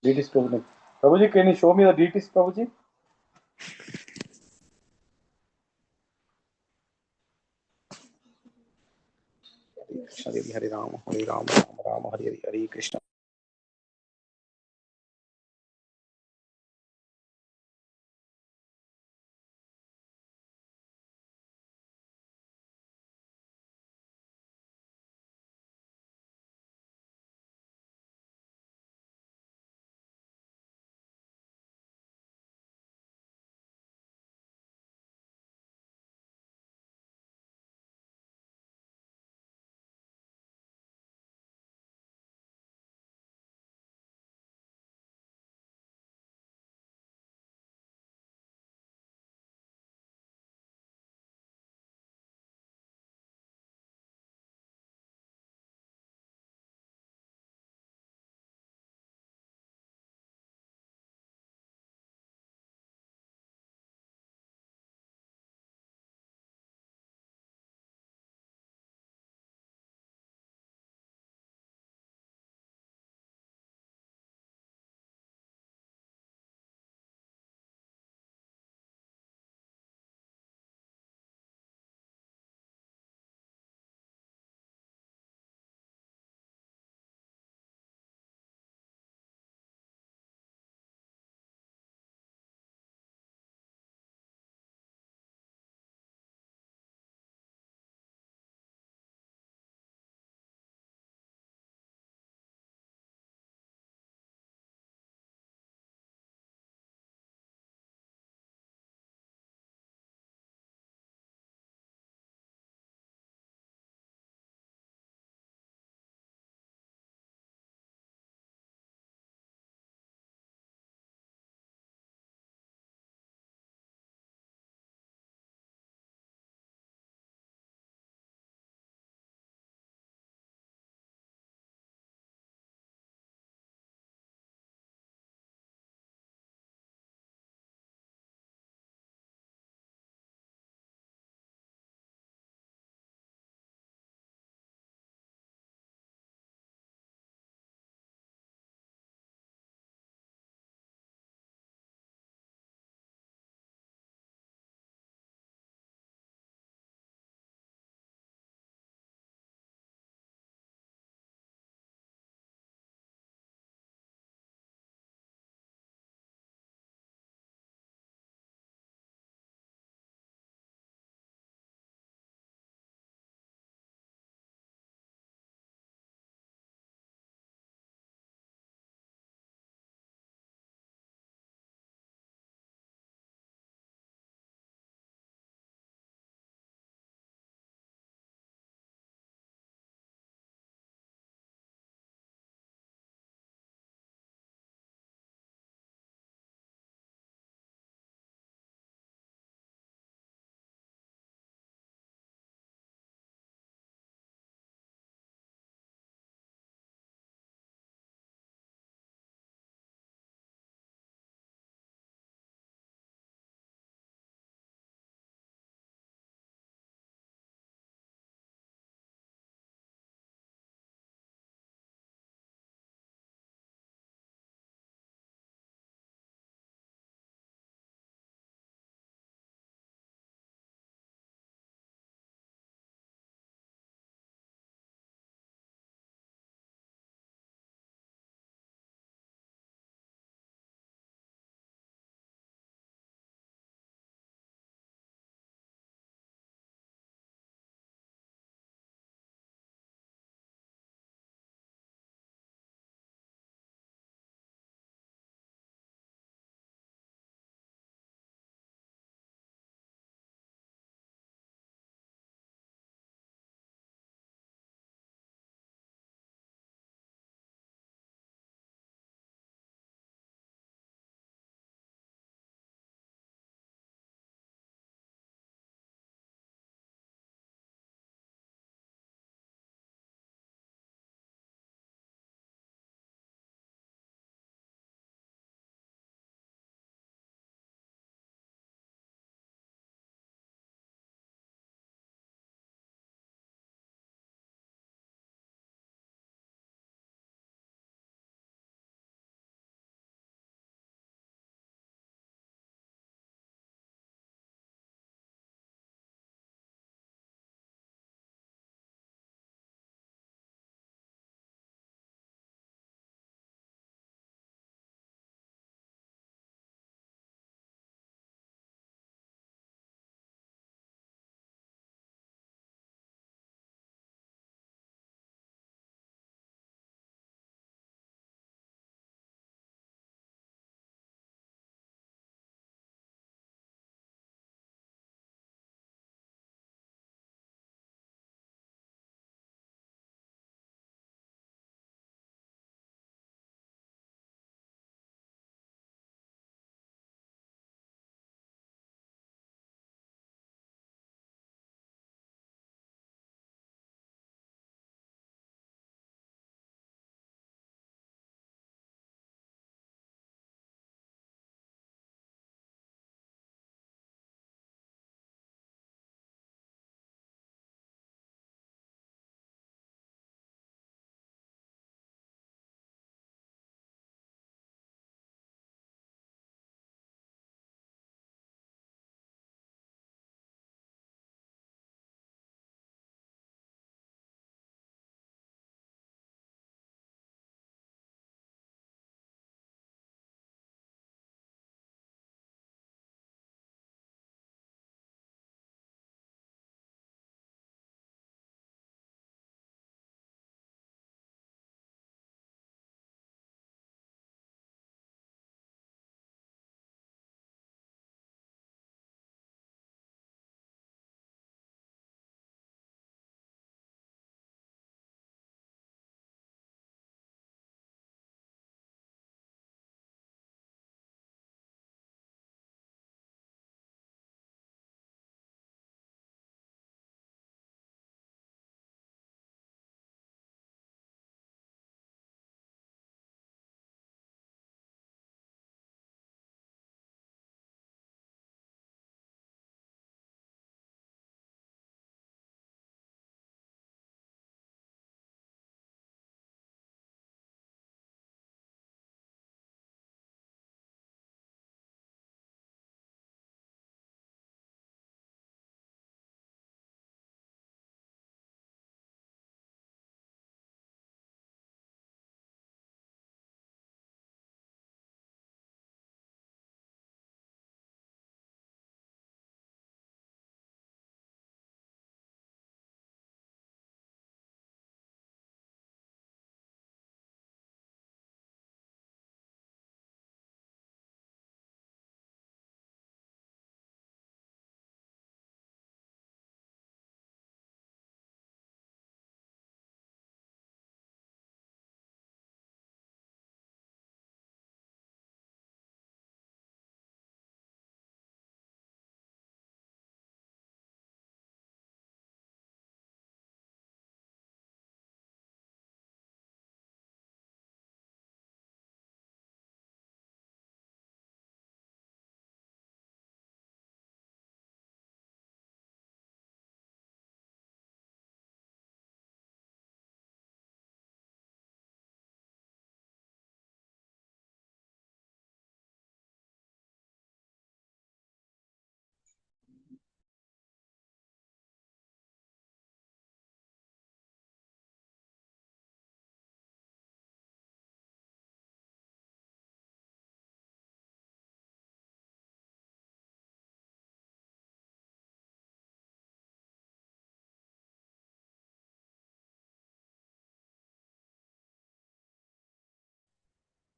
Deities Prabhuji. Prabhuji, can you show me the deities, Prabhuji? Hare Rama, Hare Rama, Rama Rama, Hare Hare, Hare Krishna.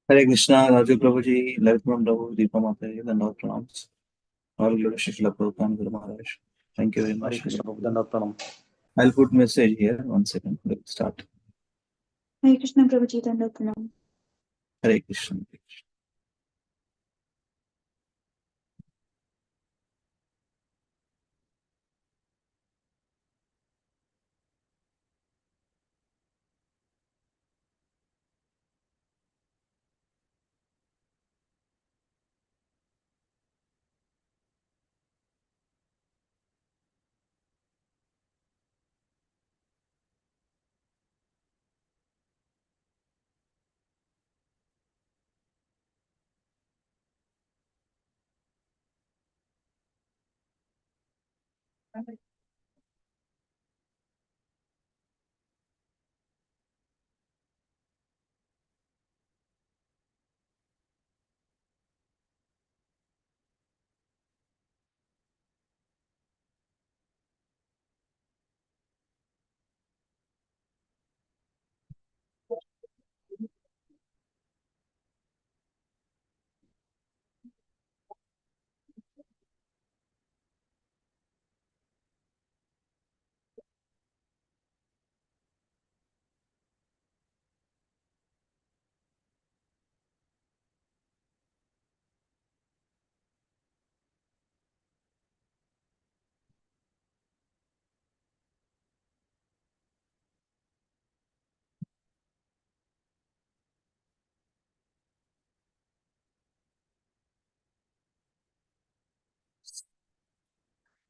Hare Krishna, Raju Prabhuji, Lalit Prabhu, Deepa Mataji, and all pronouns. All Guru Shishla Prabhupada Guru Maharaj. Thank you very Hare much. Krishna Prabhu, Dandavat Pranam. I'll put message here. 1 second. Let's start. Hare Krishna Prabhuji, Dandavat Pranam. Hare Krishna.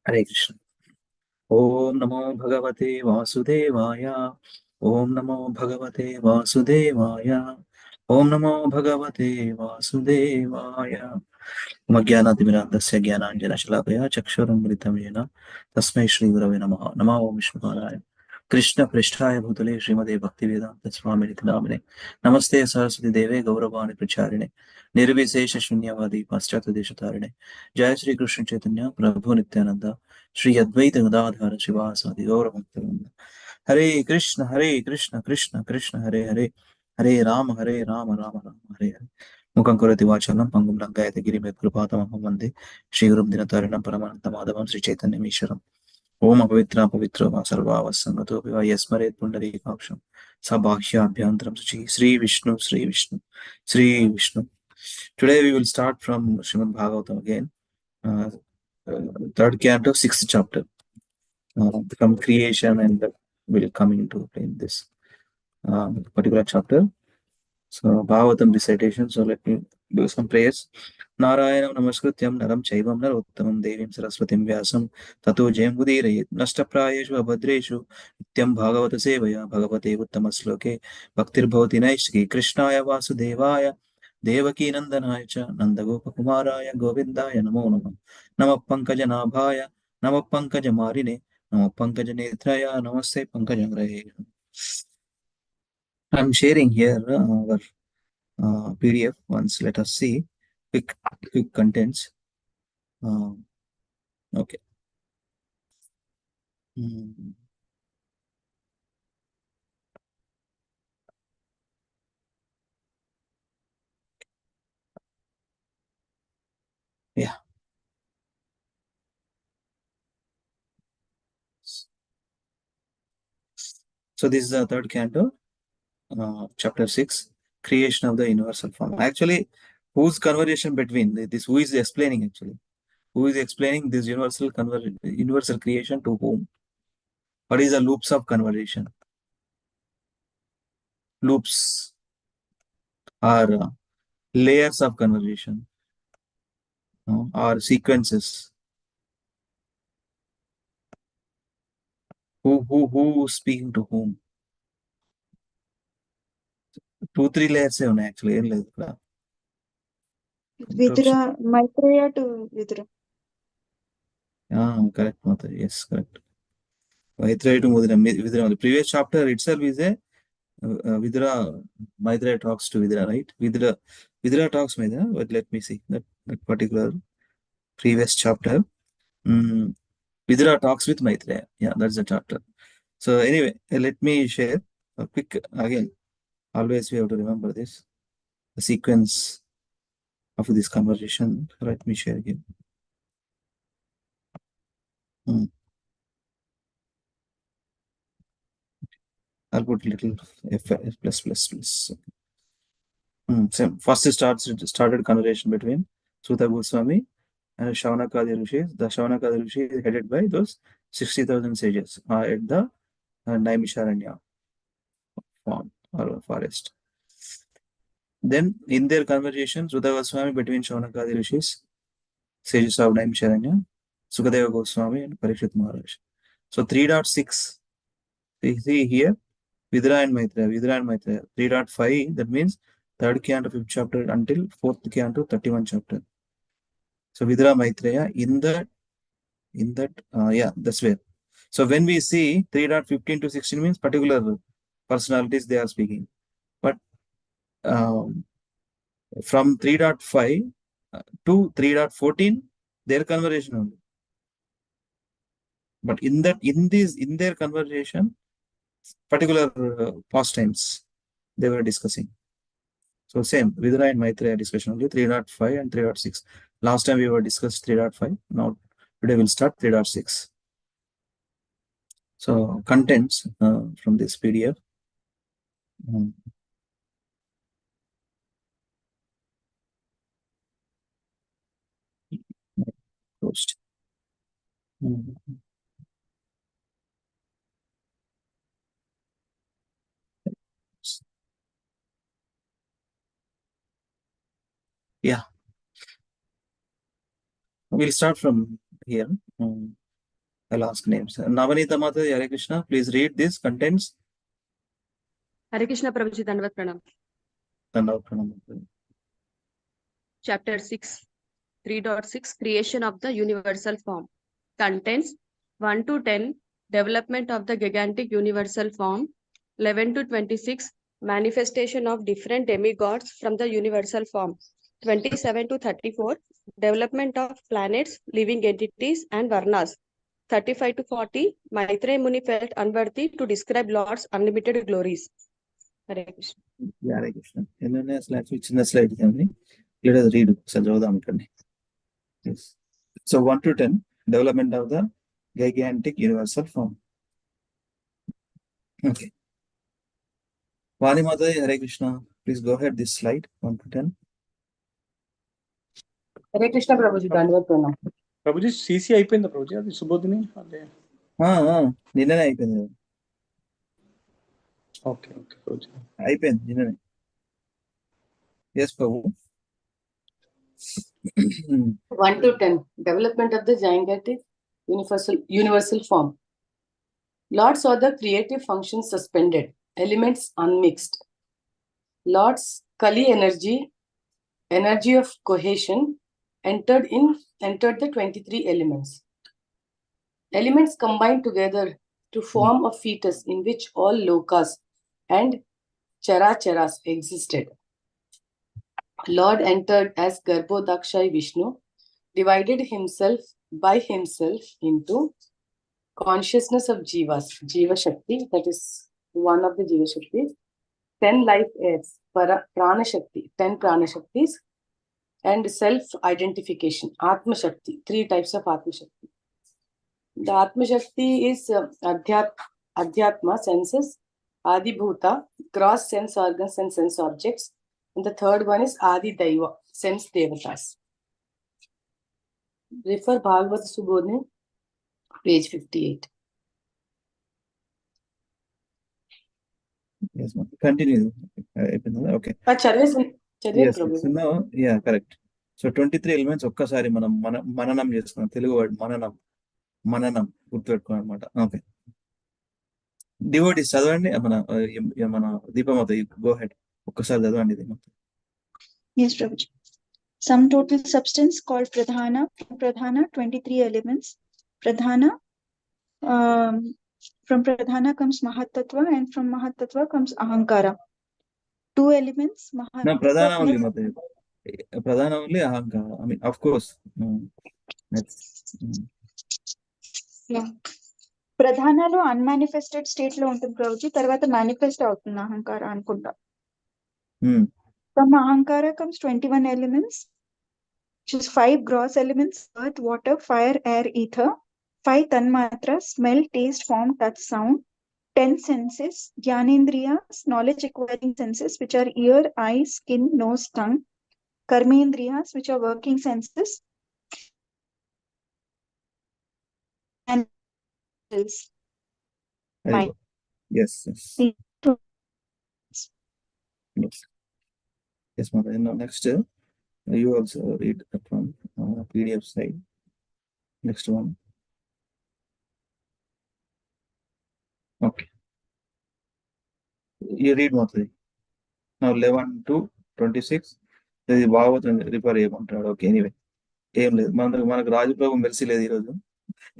Hare Krishna. Om Namo Bhagavate Vasudevaya. Om Namo Bhagavate Vasudevaya. Om Namo Bhagavate Vasudevaya. मज्ञानातिमिरान्धस्य ज्ञानाञ्जनशलाकया चक्षुरुन्मिलितं येन तस्मै श्रीगुरवे नमः। नमः ओं विष्णुपादाय कृष्णपृष्ठाय भूतले श्रीमते भक्तिवेदान्तस्वामिनिति नामिने नमस्ते सरस्वती देवे गौरवाणि प्रचारिणे निर्विशेषशून्यवादी पाश्चात्यदेशतारिणे जय श्री कृष्ण चैतन्य प्रभु नित्यानंद श्री अद्वैत गदाधर शिवासादि गौरभक्तवृंद। हरे कृष्ण कृष्ण कृष्ण हरे हरे हरे राम राम राम हरे हरे। मुखं करोति वाचालं पङ्गुं लङ्घयति गिरिं यत्कृपातमहं वन्दे श्रीगुरुं दिनतारिणं परमानन्दमाधवं श्रीचैतन्यमीश्वरम्। ओम अपवित्र पवित्रो वा सर्वावसङ्गतोऽपि वा यस्मरेत् पुण्डरीकाक्षं स बाह्याभ्यन्तरं शुचिः। Shri Vishnu Shri Vishnu. Today we will start from Srimad Bhagavatam again, uh, third canto, sixth chapter, from creation, and will come into play in this particular chapter. So Bhagavatam recitation. So let me do some prayers. Narayanam namaskrutyam naram chaivam narottamam devim saraswatim vyasam tato jayam udirayet nashtaprayeshu abhadreshu nityam bhagavata sevaya bhagavate uttamasloke bhaktir bhavati naishki krishnaya vasudevaya devaki nandanaya cha nandagopakumaraya govindaya namo namah namah pankajanaಭಾಯ namah pankajamaline namah pankajanetraya namaste pankajangrahe. I'm sharing here our PDF once. Let us see quick contents. Okay. Mm, yeah. So this is the third canto, chapter 6, creation of the universal form. Actually, whose conversation between this? Who is explaining actually? Who is explaining this universal creation to whom? What is the loops of conversation? Loops are layers of conversation, or sequences. Who speaking to whom? 2-3 layers actually. Vidura, Maitreya to Vidura. Correct, Mata. Yes, correct. Maitreya to Vidura. The previous chapter itself is a Vidura. Maitreya talks to Vidura, right? Vidura talks Maitreya. But let me see that particular previous chapter. Vidura talks with Maitreya. Yeah, that's the chapter. So anyway, let me share a quick again. Always we have to remember this. the sequence of this conversation. Let me share again. I'll put little f plus plus plus. So first started conversation between Sutta Goswami and Shaunakadi Rishis. The Shaunakadi Rishi is headed by those 60,000 sages at the Naimisharanya farm or forest. Then in their conversation, Sutta Goswami between Shaunakadi Rishis, sages of Naimisharanya, Sukadeva Goswami and Parikshit Maharaj. So 3.6, see here, Vidra and Maitreya. 3.5, that means third canto, fifth chapter until fourth canto, 31 chapter. So Vidra Maitreya in that, yeah, that's where. So when we see 3.15 to 16 means particular personalities they are speaking. But from 3.5 to 3.14, their conversation only. But in their conversation, particular pastimes they were discussing. So same, Vidura and Maitreya discussion only 3.5 and 3.6. Last time we were discussed 3.5. Now today we'll start 3.6. So contents from this PDF. Post. Yeah. We'll start from here. I'll ask names. Navanita Mata, Hare Krishna, please read this contents. Hare Krishna Prabhuji, Dandavat Pranam. Dandavat Pranam. Chapter 6, 3.6, Creation of the Universal Form. Contents 1 to 10, Development of the Gigantic Universal Form. 11 to 26, Manifestation of different demigods from the Universal Form. 27 to 34, Development of planets, living entities and varnas. 35 to 40, Maitreya Muni felt unworthy to describe Lord's unlimited glories. Hare Krishna. Yeah, Hare Krishna. In slide, which in the slide, let us read. Yes. So 1 to 10, development of the gigantic universal form. Okay. Vani Mata, Hare Krishna. Please go ahead. This slide 1 to 10. Hare Krishna Prabhuji, Dandavat Pranam. Prabhuji CC అయిపోయిందా ప్రభుజీ అది సుబోధిని అదే నిన్ననే అయిపోయింది. Okay okay Prabhuji అయిపోయింది నిన్ననే. Yes Prabhu. 1 to 10, development of the gigantic universal form. Lord saw the creative functions suspended, elements unmixed. Lord's Kali energy of cohesion, entered the 23 elements. Elements combined together to form a fetus in which all lokas and characharas existed. Lord entered as Garbhodakshay Vishnu, divided himself by himself into consciousness of jivas, Jiva Shakti, that is one of the Jiva Shaktis, 10 life airs, Prana Shakti, 10 Prana Shaktis, and self-identification, Atma Shakti, 3 types of Atma Shakti. The Atma Shakti is Adhyatma, senses, Adibhuta, gross sense organs and sense objects, and the third one is Adi Daiva, sense devatas. Refer Bhagavad Subodhini, page 58. Yes, continue. Okay. Yes, so now, yeah, correct. So 23 elements ఒక్కసారి మనం మననం చేసుకున్నాం. Telugu word మననం గుర్తుపెట్టుకోవాలి అనమాట. Okay. Devotees చదవండి. మన దీపమాత go head ఒక్కసారి చదవండి ఇది మొత్తం. Yes, Prabhuji. Some total substance called Pradhana. From Pradhana, 23 elements. Pradhana, from Pradhana comes Mahatattva, and from Mahatattva comes Ahankara. 2 elements. No, Pradhana only, Mataji. Pradhana only, Ahankara. I mean, of course. Yeah. ప్రధానలో unmanifested state లో ఉంటుంది ప్రభుజీ, తర్వాత manifest అవుతుంది అహంకార అనుకుంటా. From Ahankara comes 21 elements, which is 5 gross elements: earth, water, fire, air, ether. 5 tanmatras: smell, taste, form, touch, sound. 10 senses: Jnanendriyas, knowledge acquiring senses, which are ear, eye, skin, nose, tongue. Karmendriyas, which are working senses. And Very mind. good. Yes. Yes. Yes, mother. Now next, you also read from PDF side. Next one. Okay. You read mother. Now 11 to 26. This is Bhagavatam refer చేయమంటాడు. Okay, anyway ఏం లేదు, మనకు రాజప్రభు మెరిసి లేదు ఈరోజు.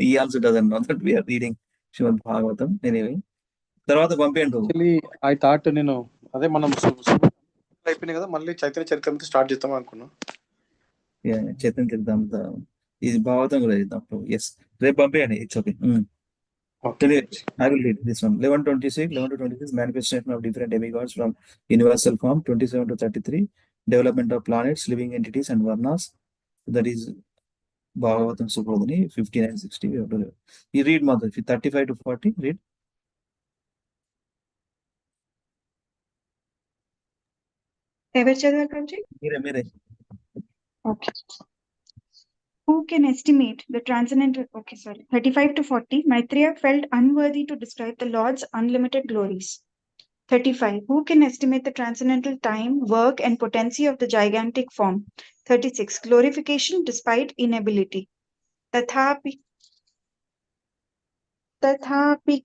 ఈ also doesn't know that we are reading Srimad Bhagavatam. Anyway తర్వాత పంపేయండి. యాక్చువల్లీ ఐ థాట్ నేను అదే మనం అయిపోయినాయి కదా, మళ్ళీ చైతన్య చరిత్రతో స్టార్ట్ చేద్దాం అనుకున్నా. చైతన్య చరిత్రం ఇది భాగవతం కూడా చేద్దాం. ఎస్, రేపు పంపేయండి. It's okay. I will read this one. 11 to 26, manifestation of different demigods from universal form. 27 to 33, development of planets, living entities, and varnas. That is Bhagavatam Subodhini. 59, 60. We have to read. You read mother. 35 to 40. Read. Mere. Okay. Who can estimate the transcendental? Okay, sorry. 35 to 40. Maitreya felt unworthy to describe the Lord's unlimited glories. 35. Who can estimate the transcendental time, work, and potency of the gigantic form? 36. Glorification despite inability. Tathapi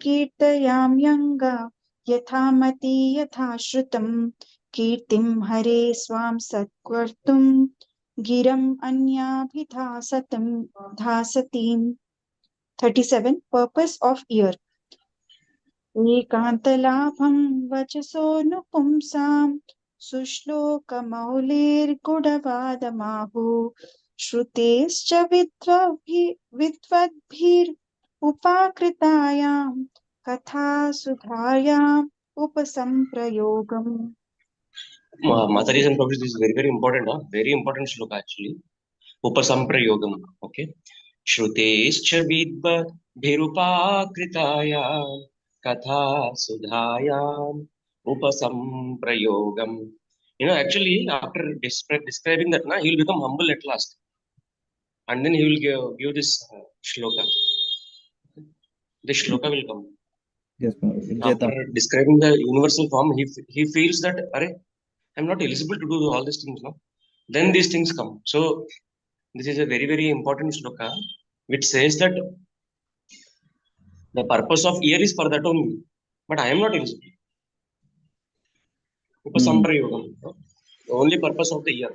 kirtayamyanga yathamati yathashrutam kirtim hare swam satkvartum giram anyabhidhasatam dhasatim. 37. Purpose of ear. Ekantalabham vachasonupumpsam sushlokamaulergudavadamahu shrutescha vidvadbhir upakritayam katha sudhayam upasamprayogam. Mataris and Prabhuji, this is very, very important. Very important shloka actually. Upasamprayogam. Okay. Shrutescha vidva bhirupakritaya katha sudhayam upasamprayogam. Actually, after describing that, he will become humble at last. And then he will give this shloka. The shloka will come. Yes, after describing the universal form, he feels that, I'm not eligible to do all these things, no? Then these things come. So this is a very, very important shloka, which says that the purpose of ear is for that only, but I am not eligible. Upasamprayogam, the only purpose of the ear.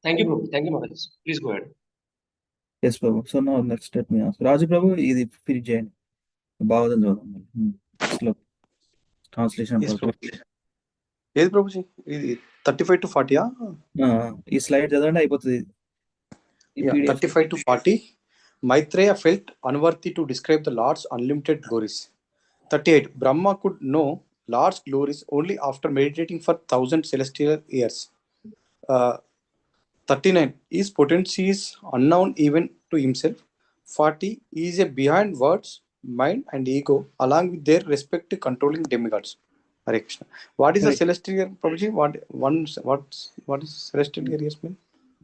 Thank you, Prabhu. Thank you, Maharaj. Please go ahead. Yes, Prabhu. So now next let me ask. Raju Prabhu, ఇది finish చేయండి. భాగవతం చదువుదాం. Translation. ఏది ప్రభుజీ? ఇది 35 to 40. ఈ slide చదవండి, అయిపోతుంది. 35 to 40. Maitreya felt unworthy to describe the Lord's unlimited glories. 38. Brahma could know Lord's glories only after meditating for 1,000 celestial years. 39. His potency is unknown even to himself. 40. He is a behind words, mind, and ego, along with their respective controlling demigods. Hare Krishna. What is the celestial year, Prabhuji? What is celestial years mean?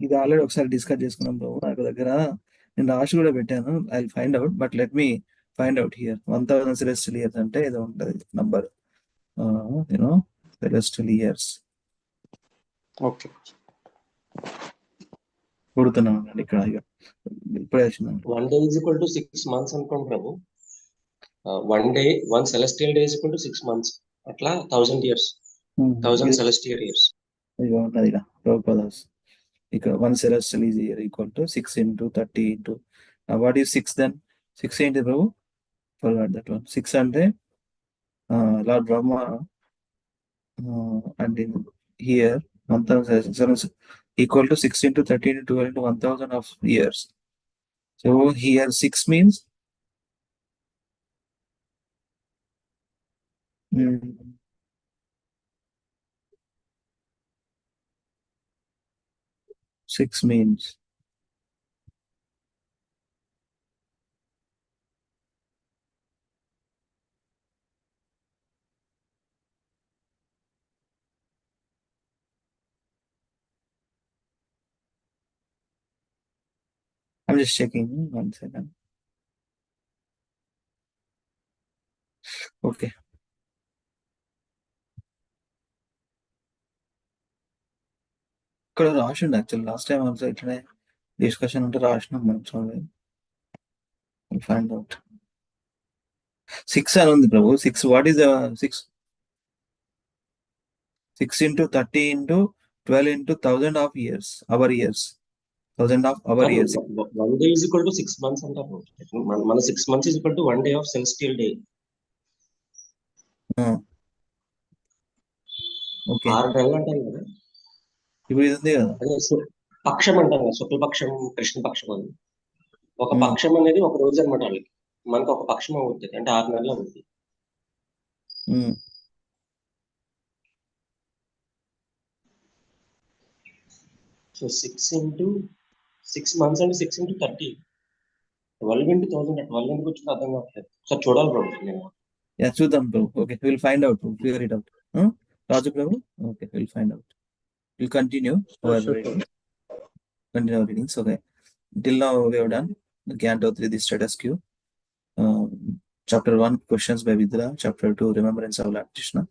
ఇది already ఒకసారి discuss చేసుకున్నాం ప్రభు. నాకు దగ్గర నేను రాసి కూడా పెట్టాను. I will find out, but let me find out here. 1000 celestial years అంటే ఏదో ఉంటుంది నంబర్, celestial years. ఓకే, కొడుతున్నాను ఇక్కడ. ఇప్పుడే వచ్చిందండి. 1 day is equal to 6 months అనుకోండి ప్రభు. 1 celestial day is equal to 6 months. అట్లా 1000 years. 1000 celestial years. ఇదిగో ఉన్నది ఇలా ప్రభుపదాస్. ఇక్కడ 1 celestial is equal to 6 into 30 into what is 6 then? 6 ఏంటి ప్రభు? Forgot that one. 6 అంటే Lord Brahma and in here 1000 equal to 6 into 30 into 12 into 1000 of years. So here 6 means 6 means. I'm just checking. 1 second. Okay. ఇక్కడ రాసిండు actual last time also ఇట్లనే discussion ఉంటే రాసినాం మనం చూడండి. Find out 6 అని ఉంది ప్రభు. 6 what is 6 into 30 into 12 into 1000 of years, our years, 1000 of our years. 1 day is equal to 6 months అంటారు. మన 6 months is equal to 1 day of celestial day. Okay 6 నెలలు అంటాం కదా. ఇప్పుడు ఇది ఉంది కదా, అదే పక్షం అంటాం కదా, శుక్లపక్షం కృష్ణపక్షం అని. ఒక పక్షం అనేది ఒక రోజు అనమాట వాళ్ళకి. మనకు ఒక పక్షం అవుతుంది అంటే 6 నెలలు అవుతుంది. సో 6 into 6 months అంటే 6 into 30, 12 into 1000, 12 ఎందుకు వచ్చిందో అర్థం కావట్లేదు. సార్ చూడాలి ప్రభు నేను. చూద్దాం ప్రభు. Okay, will find out, figure it out. Raju Prabhu, okay, will find out. Will continue our readings. Okay, till now we have done Canto 3, the status quo. Chapter 1, questions by Vidra. Chapter 2, remembrance of Lord Krishna.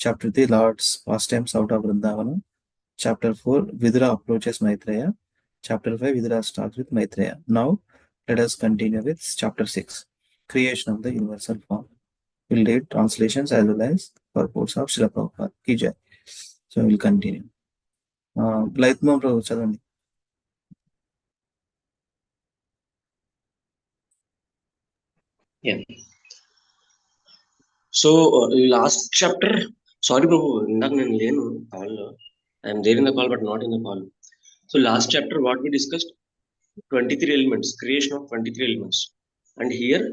Chapter 3, Lord's pastimes out of Vrindavana. Chapter 4, Vidra approaches Maitreya. Chapter 5, Vidra starts with Maitreya. Now let us continue with Chapter 6, creation of the universal form. We'll read translations as well as purports of Srila Prabhupada ki jai. So we'll continue. Laitma Prabhu chadandi. Yeah. So last chapter, sorry Prabhu, ఇందాక నేను లేను కాల్లో. I am there in the call but not in the call. So last chapter what we discussed, 23 elements, creation of 23 elements, and here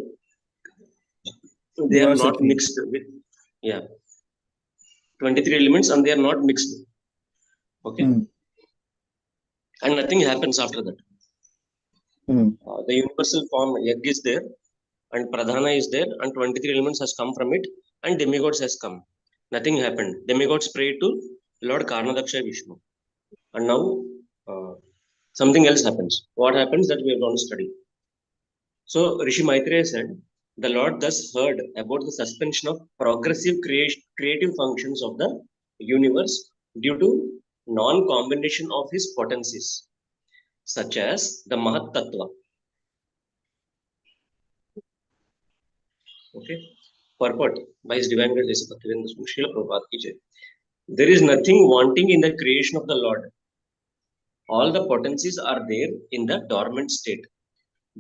they are not mixed with 23 elements and they are not mixed. Okay. And nothing happens after that. The universal form egg is there and pradhana is there and 23 elements has come from it and demigods has come. Nothing happened. Demigods prayed to Lord Karnadaksha Vishnu, and now something else happens. What happens that we are going to study. So Rishi Maitreya said, the Lord thus heard about the suspension of progressive creative functions of the universe due to non-combination of his potencies, such as the Mahat Tattva. Okay. Purport by His Divine Grace Bhaktivedanta Srila Prabhupada ki jai. There is nothing wanting in the creation of the Lord. All the potencies are there in the dormant state.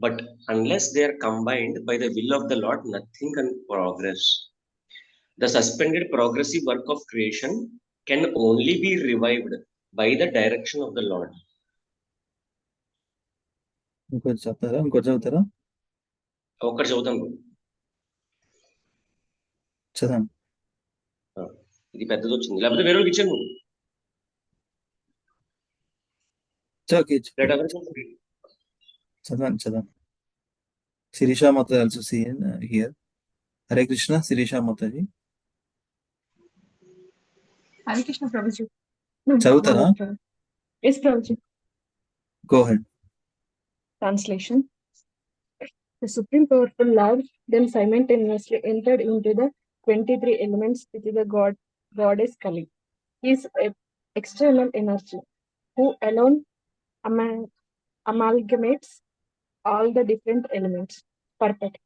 But unless they are combined by the will of the Lord, nothing can progress. The suspended progressive work of creation can only be revived by the direction of the Lord. ఇంకోటి చదువుతారా? ఒకటి చదువుతాను. చదవండి. ఇది పెద్దది వచ్చింది, లేకపోతే వేరే వాళ్ళకి ఇచ్చాను. చదవండి. Sirisha Mata also seen here. Hare Krishna, Sirisha Mataji. Hare Krishna, Prabhuji. Chavutara? Yes, Prabhuji. Go ahead. Translation. The Supreme Powerful Lord then simultaneously entered into the 23 elements with the goddess Kali. He is external energy, who alone amalgamates all the different elements. Perfect.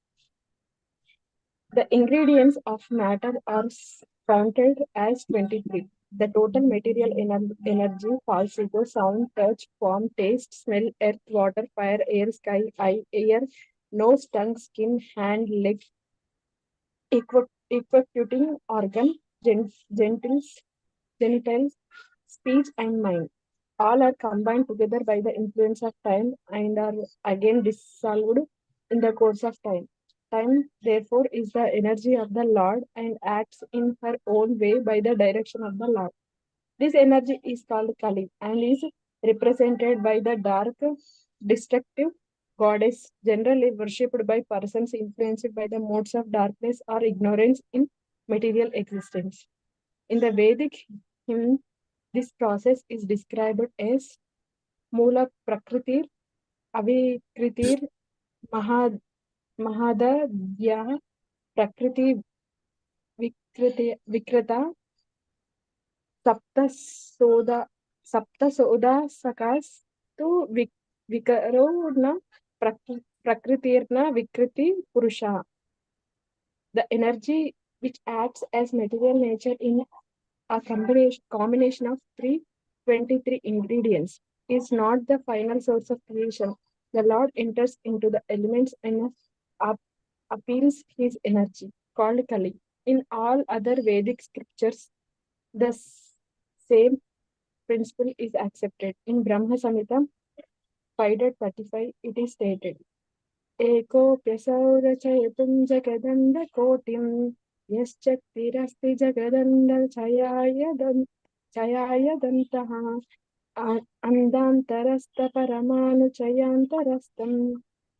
The ingredients of matter are counted as 23. The total material energy falls into sound, touch, form, taste, smell, earth, water, fire, air, sky, eye, air, nose, tongue, skin, hand, leg, equating organ, genitals, speech, and mind. All are combined together by the influence of time and are again dissolved in the course of time. Time, therefore, is the energy of the Lord and acts in her own way by the direction of the Lord. This energy is called Kali and is represented by the dark, destructive goddess, generally worshipped by persons influenced by the modes of darkness or ignorance in material existence. In the Vedic hymn, this process is described as Mula Prakritir, Avikritir, Mahadadya, Prakriti Vikrata, Sapta Sakas, to Vikaro na Prakritirna Vikriti Purusha. The energy which acts as material nature in a combination of 23 ingredients is not the final source of creation. The Lord enters into the elements and appeals his energy, called Kali. In all other Vedic scriptures, the same principle is accepted. In Brahma Samhita 5.35, it is stated, Ekopyasau rachayatum jagadanda kotim yaschaktirasti jagadanda chayaya dantaha andantarasta paramanu chayantarastam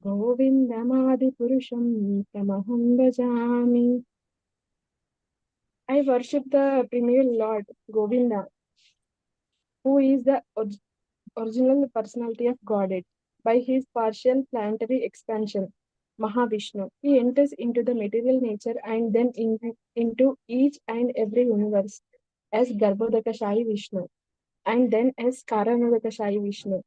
govindamadi purusham tamaham bhajami. I worship the premier Lord Govinda, who is the original personality of Godhead. By his partial planetary expansion, Mahavishnu, he enters into the material nature and then into each and every universe as Garbhodakashayi Vishnu, and then as Karanodakashayi Vishnu,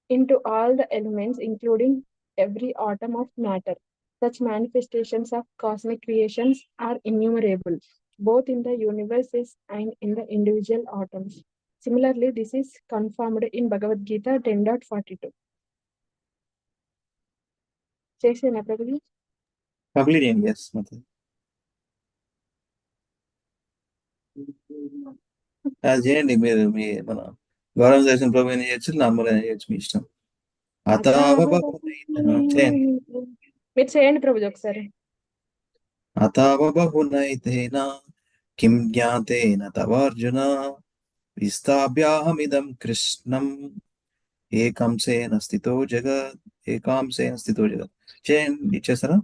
into all the elements, including every atom of matter. Such manifestations of cosmic creations are innumerable, both in the universes and in the individual atoms. Similarly, this is confirmed in Bhagavad Gita 10.42. చేసేనా Prabhuji? Completing, yes, Mata. అది చేయండి మీరు, మీ మన గౌరవ దర్శన ప్రభు అయినా చేయొచ్చు, normal అయినా చేయొచ్చు, మీ ఇష్టం. చేయండి. మీరు చేయండి ప్రభుజీ ఒకసారి. అతావ బహునైతేన కిం జ్ఞాతేన తవార్జున విస్థాప్యాహమిదం కృష్ణం ఏకాంశేన స్థితో జగత్. చేయండి, ఇచ్చేస్తారా?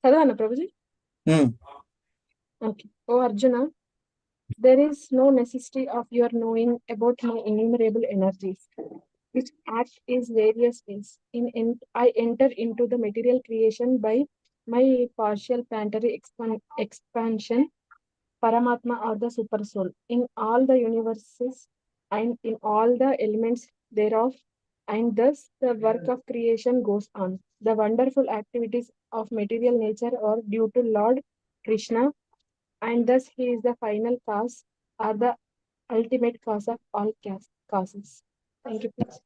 చదవనా Prabhuji? Okay. Oh Arjuna, there is no necessity of your knowing about my innumerable energies, which act in various ways. I enter into the material creation by my partial planetary expansion, Paramatma or the Super Soul, in all the universes and in all the elements thereof, and thus the work of creation goes on. The wonderful activities of material nature are due to Lord Krishna, and thus he is the final cause or the ultimate cause of all causes. Thank you, please.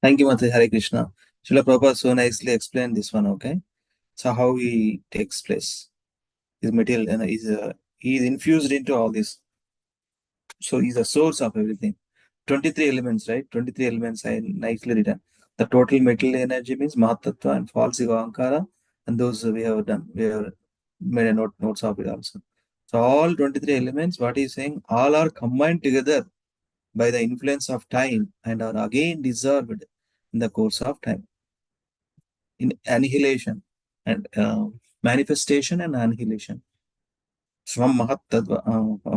Thank you, Mata. Hare Krishna. Srila Prabhupada so nicely explained this one, okay? So how he takes place. His material and he is infused into all this. So he's the source of everything. 23 elements, right? 23 elements I nicely written. The total material energy means Mahatattva and false ego ankara, and those we have done. We have made a notes of it also. So all 23 elements, what he's saying, all are combined together by the influence of time and are again dissolved in the course of time. In annihilation and manifestation and annihilation. From Mahatattva,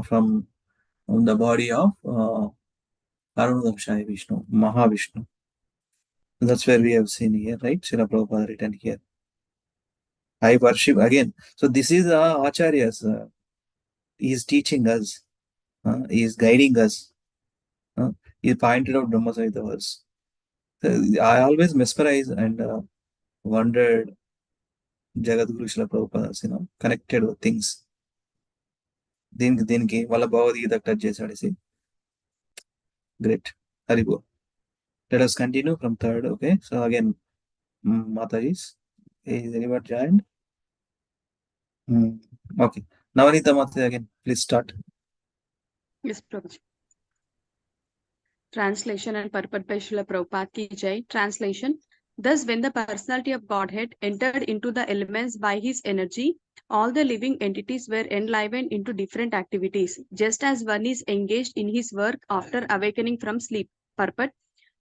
from the body of Arunodakashayi Vishnu, Mahavishnu. That's where we have seen here, right? Srila Prabhupada written here. I worship again. So this is Acharya's. He is teaching us. He is guiding us. He pointed out Brahma Samhita verse. So I always mesmerized and wondered Jagadguru Srila Prabhupada, connected with things. దీనికి వాళ్ళ Bhagavad Gita touch చేశాడు. Great. Haribol. Let us continue from third. Okay. So again, Mataji's. Is anyone joined? Okay. Navanita Mataji again. Please start. Yes, Prabhuji. Translation and purport by Srila Prabhupada ki jai. Translation. Thus, when the personality of Godhead entered into the elements by his energy, all the living entities were enlivened into different activities, just as one is engaged in his work after awakening from sleep. Purport.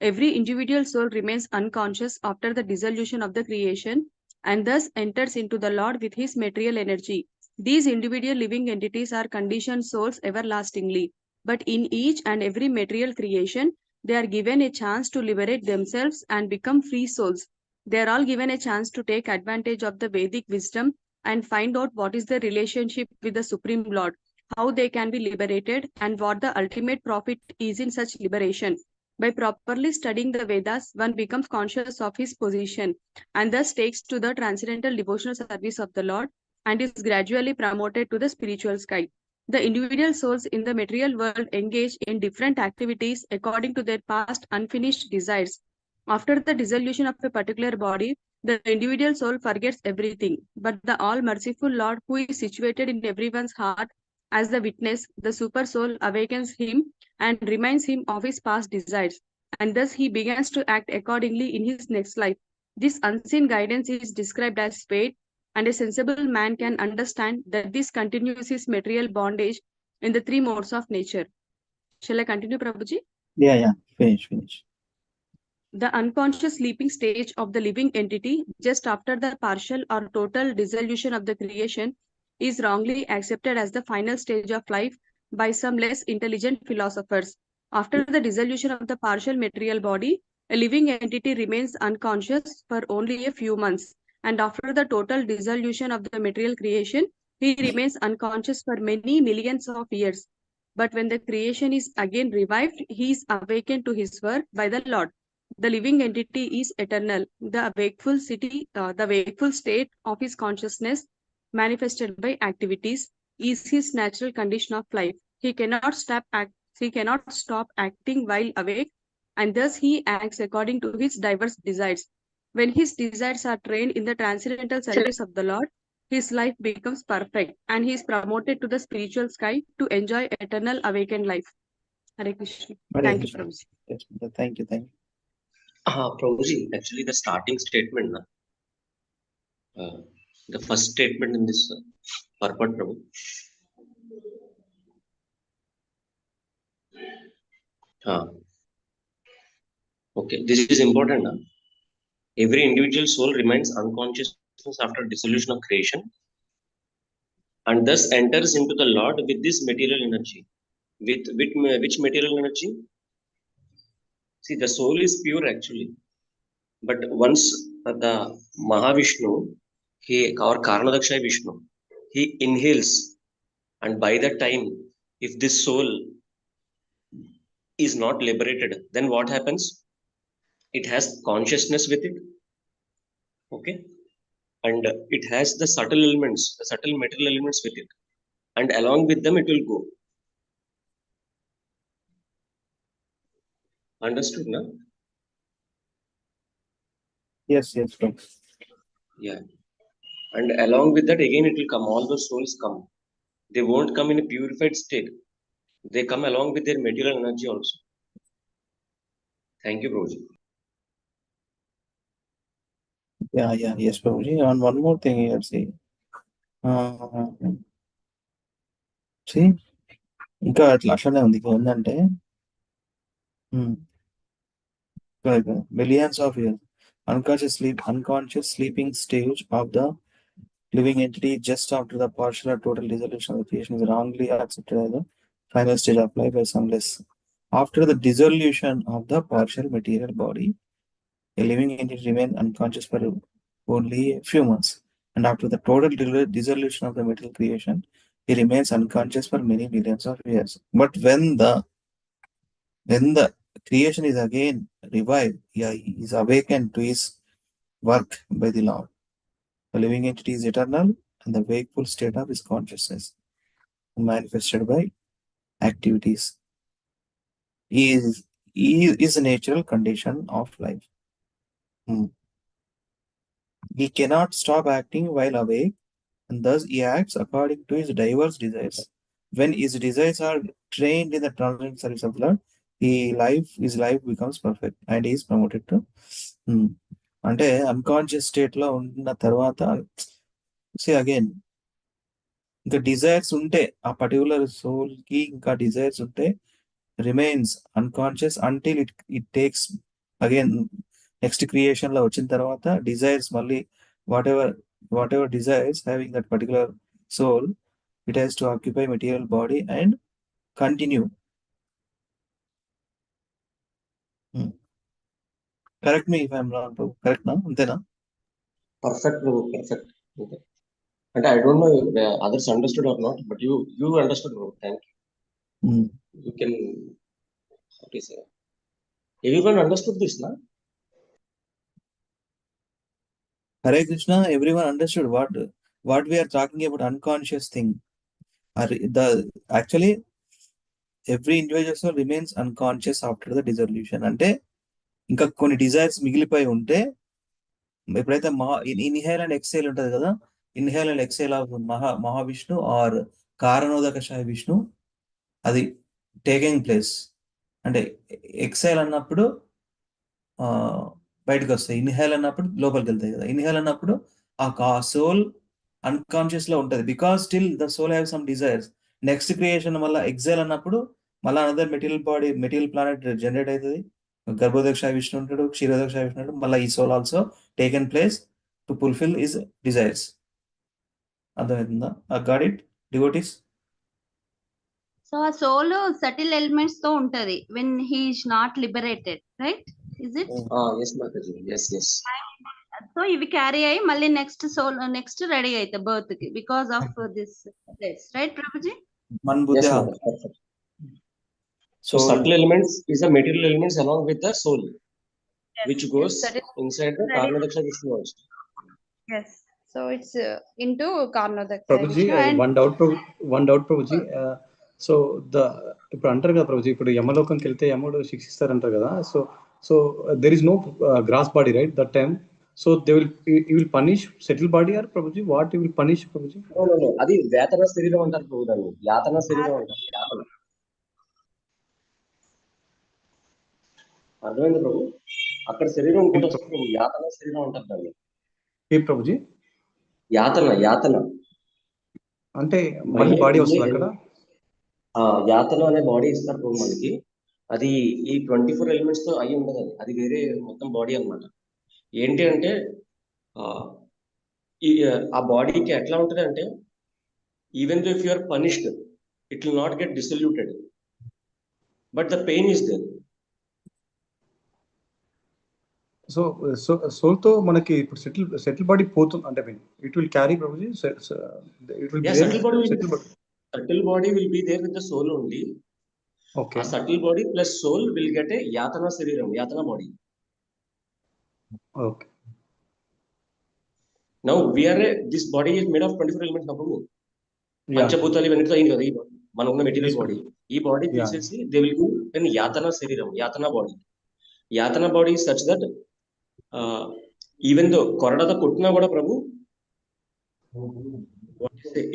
Every individual soul remains unconscious after the dissolution of the creation and thus enters into the Lord with his material energy. These individual living entities are conditioned souls everlastingly, but in each and every material creation, they are given a chance to liberate themselves and become free souls. They are all given a chance to take advantage of the Vedic wisdom and find out what is the relationship with the Supreme Lord, how they can be liberated, and what the ultimate profit is in such liberation. By properly studying the Vedas, one becomes conscious of his position and thus takes to the transcendental devotional service of the Lord and is gradually promoted to the spiritual sky. The individual souls in the material world engage in different activities according to their past unfinished desires. After the dissolution of a particular body, the individual soul forgets everything, but the all-merciful Lord, who is situated in everyone's heart as the witness, the super soul awakens him and reminds him of his past desires, and thus he begins to act accordingly in his next life. This unseen guidance is described as fate, and a sensible man can understand that this continues his material bondage in the three modes of nature. Shall I continue, Prabhuji? Yeah. Finish. The unconscious sleeping stage of the living entity just after the partial or total dissolution of the creation is wrongly accepted as the final stage of life by some less intelligent philosophers. After the dissolution of the partial material body, a living entity remains unconscious for only a few months, and after the total dissolution of the material creation, he remains unconscious for many millions of years. But when the creation is again revived, he is awakened to his work by the Lord. The living entity is eternal. The wakeful state of his consciousness, manifested by activities, is his natural condition of life. He cannot stop acting while awake, and thus he acts according to his diverse desires. When his desires are trained in the transcendental service of the Lord, his life becomes perfect, and he is promoted to the spiritual sky to enjoy eternal awakened life. Hare Krishna. Thank you, Prabhuji. Yes, thank you. Prabhuji, actually the starting statement, the first statement in this purport, Prabhu. Okay, this is important. Every individual soul remains unconscious after dissolution of creation and thus enters into the Lord with this material energy. With which material energy? See, the soul is pure actually. But once the Mahavishnu, or Karanadakshay Vishnu, he inhales, and by that time, if this soul is not liberated, then what happens? It has consciousness with it, okay, and it has the subtle elements, the subtle material elements with it, and along with them, it will go. Understood, na? Yes, bro. Yeah. And along with that, again, it will come. All those souls come. They won't come in a purified state. They come along with their material energy also. Thank you, Prabhuji. Yeah, yes, Prabhuji. And one more thing here, see, ఇంకా అట్లా అట్లనే ఉంది ఏంటంటే millions of years unconscious sleeping stage of the living entity just after the partial or total dissolution of the creation is wrongly accepted as the final stage of life by some less. After the dissolution of the partial material body, a living entity remains unconscious for only a few months, and after the total dissolution of the material creation, he remains unconscious for many millions of years. But when the creation is again revived, he is awakened to his work by the Lord. The living entity is eternal, and the wakeful state of his consciousness, manifested by activities, is a natural condition of life. He cannot stop acting while awake, and thus he acts according to his diverse desires. When his desires are trained in the transcendental service of the Lord, his life becomes perfect, and he is promoted to అంటే unconscious state లో ఉన్న తర్వాత see again ఇంకా desires ఉంటే ఆ particular soul కి ఇంకా desires ఉంటే remains unconscious until it takes again next creation లో వచ్చిన తర్వాత డిజైర్స్ మళ్ళీ whatever desires having that particular soul it has to occupy material body and continue. Correct me if I'm wrong. Correct నా? అంతేనా? Perfect, bro. Perfect. Okay. And I don't know if others understood or not, but you understood, bro. Thank you. You can, what do you say? Everyone understood this, na? Hare Krishna, everyone understood what we are talking about, unconscious thing. Actually, every individual remains unconscious after the dissolution. అంటే ఇంకా కొన్ని desires మిగిలిపోయి ఉంటే ఎప్పుడైతే inhale and exhale ఉంటది కదా, inhale and exhale of Mahavishnu or Karanodakashaya Vishnu, అది taking place. అంటే exhale అన్నప్పుడు బయటకు వస్తాయి, ఇన్హేల్ అన్నప్పుడు లోపలికి వెళ్తాయి కదా. ఇన్హేల్ అన్నప్పుడు ఆ సోల్ అన్కాన్షియస్ లో ఉంటది, because still the soul have some desires. Next creation వల్ల ఎక్సేల్ అన్నప్పుడు మళ్ళీ another material body, material planet generate అవుతుంది. గర్భోదక్షాయ విష్ణు ఉంటాడు, క్షీరోదక్షాయ విష్ణు ఉంటాడు. మళ్ళీ ఈ soul also taken place to fulfil his desires. అర్థమవుతుందా? Got it devotees? సో ఆ సోల్ సటిల్ ఎలిమెంట్స్ తో ఉంటది when he is not liberated, right? Is it? Yes, Mataji. Yes. So ఇవి క్యారీ అయ్యి మళ్ళీ నెక్స్ట్ సోల్ నెక్స్ట్ రెడీ అవుతాయి birth కి because of this place, right Prabhuji? Yes, Mataji. Perfect. So subtle elements is the material elements along with the soul, yes, which goes inside the Karnadaksha Vishnu also. Yes. So it's into Karnadaksha Prabhuji, Vishnu. And one doubt Prabhuji. So ఇప్పుడు అంటారు కదా ప్రభుజీ, ఇప్పుడు యమలోకంకి వెళ్తే యముడు శిక్షిస్తారు అంటారు కదా. So there is no gross body right that time. So they will punish subtle body or Prabhuji, what will punish Prabhuji? No. అది వేతన శరీరం అంటారు ప్రభు, దాన్ని యాతన శరీరం అంటారు. యాతన. అర్థమైంది ప్రభు? అక్కడ శరీరం ఇంకోటి వస్తుంది ప్రభు, యాతన శరీరం అంటారు దాన్ని. ఏ ప్రభుజీ? యాతన అంటే మళ్ళీ బాడీ వస్తుంది అక్కడ. యాతన అనే బాడీ ఇస్తారు ప్రభు మనకి. అది ఈ 24 ఎలిమెంట్స్ తో అయి ఉండదు, అది వేరే మొత్తం బాడీ అన్నమాట. ఏంటి అంటే ఆ బాడీకి ఎట్లా ఉంటుంది అంటే, even though if you are punished it will not get diluted, but the pain is there. So soul తో మనకి ఇప్పుడు సెటిల్ బాడీ పోతుంది అంటే ఇట్ విల్ క్యారీ ప్రభుజీ, it will subtle body will be there with the soul only. Okay. A subtle body plus soul will get a yatana shariram, yatana body. Okay. Now this body is made of 24 elements na Prabhu. Panchabhutali venitto ayin kada ee manam material body. Ee body తీసేసి they will give an yatana shariram, yatana body. Yatana body is such that even though koradada kottina kuda Prabhu,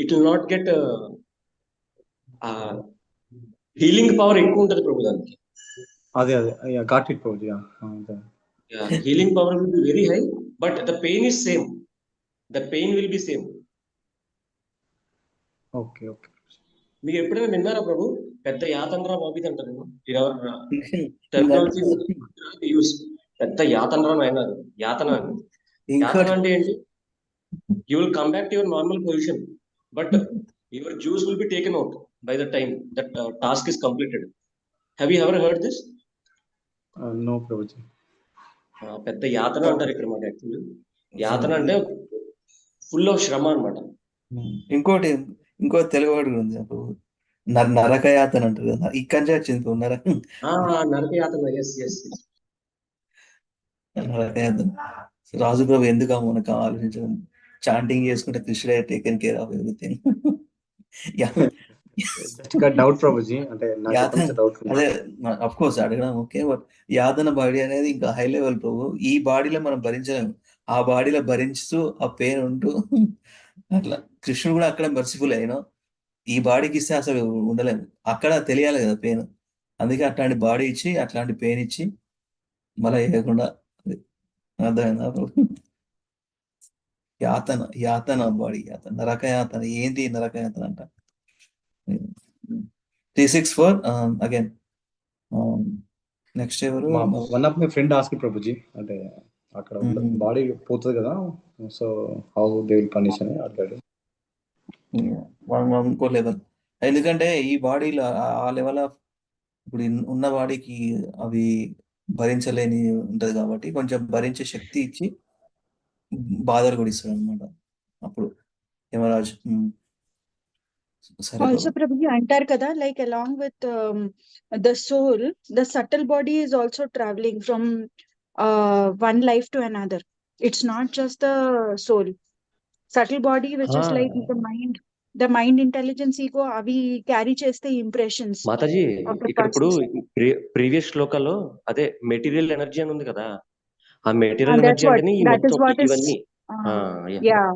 it will not get healing power ఎక్కువ ఉంటుంది ప్రభు దానికి. అదే got it Prabhu. Healing power will be very high, but the pain is same. The pain will be same. Okay. మీకు ఎప్పుడైనా విన్నారా ప్రభు పెద్ద యాతండ్రా బాబిది అంటారు? పెద్ద యాతండ్రా అయినా యాతన అంటే ఏంటి? You will come back to your normal position, but your juice will be taken out by the time that task is completed. Have you ever heard this? No Prabhuji. పెద్ద యాతన అంటారు ఇక్కడ మాట. యాక్చువల్లీ యాతన అంటే ఫుల్ ఆఫ్ శ్రమ అన్నమాట. ఇంకో తెలుగు వర్డ్ ఉంది, నరక యాతన అంటారు కదా, ఇక్కడ నుంచి వచ్చింది నరక యాతన. ఎస్ నరక యాతన. రాజు ప్రభు ఎందుకు మనకు ఆలోచించడం, చాంటింగ్ చేసుకుంటే కృష్ణుడే taken care of everything. Doubt Prabhuji, అంటే అదే అఫ్ కోర్స్ అడగడం ఓకే, బట్ యాతన బాడీ అనేది ఇంకా హై లెవెల్ ప్రభు. ఈ బాడీలో మనం భరించలేము, ఆ బాడీలో భరించుతూ ఆ పెయిన్ ఉంటూ అట్లా. కృష్ణుడు కూడా అక్కడ మర్సిఫుల్ అయినా, ఈ బాడీకి ఇస్తే అసలు ఉండలేము, అక్కడ తెలియాలి కదా పెయిన్. అందుకే అట్లాంటి బాడీ ఇచ్చి అట్లాంటి పెయిన్ ఇచ్చి మళ్ళీ వేయకుండా. అర్థమైందా ప్రభు? యాతన బాడీ, యాతన, నరకయాతన. ఏంటి నరకయాతన అంట? 364 అగైన్. నెక్స్ట్ ఎవరు? One of my friend ask Prabhuji, అంటే అక్కడ బాడీ పోతుంది కదా, so how they will punish అని అడిగాడు. ఇంకో లెవెల్, ఎందుకంటే ఈ బాడీలో ఆ లెవెల్ ఆఫ్ ఇప్పుడు ఉన్న బాడీకి అవి భరించలేని ఉంటది కాబట్టి కొంచెం భరించే శక్తి ఇచ్చి బాధలు కూడా ఇస్తాడు అనమాట అప్పుడు యమరాజ్. సరే Also, Prabhuji, antar kada, like along with the soul, the subtle body is also traveling from one life to another. It's not just the soul. Subtle body, which is like the mind intelligence ego, avi carry cheste impressions Mataji of the ఇక్కడ ఇప్పుడు past. Previous శ్లోకాలో అదే material energy అని ఉంది కదా, ఆ material That's energy what, అంటేనే ఈ that మొత్తం is what is, ఇవన్నీ. yeah.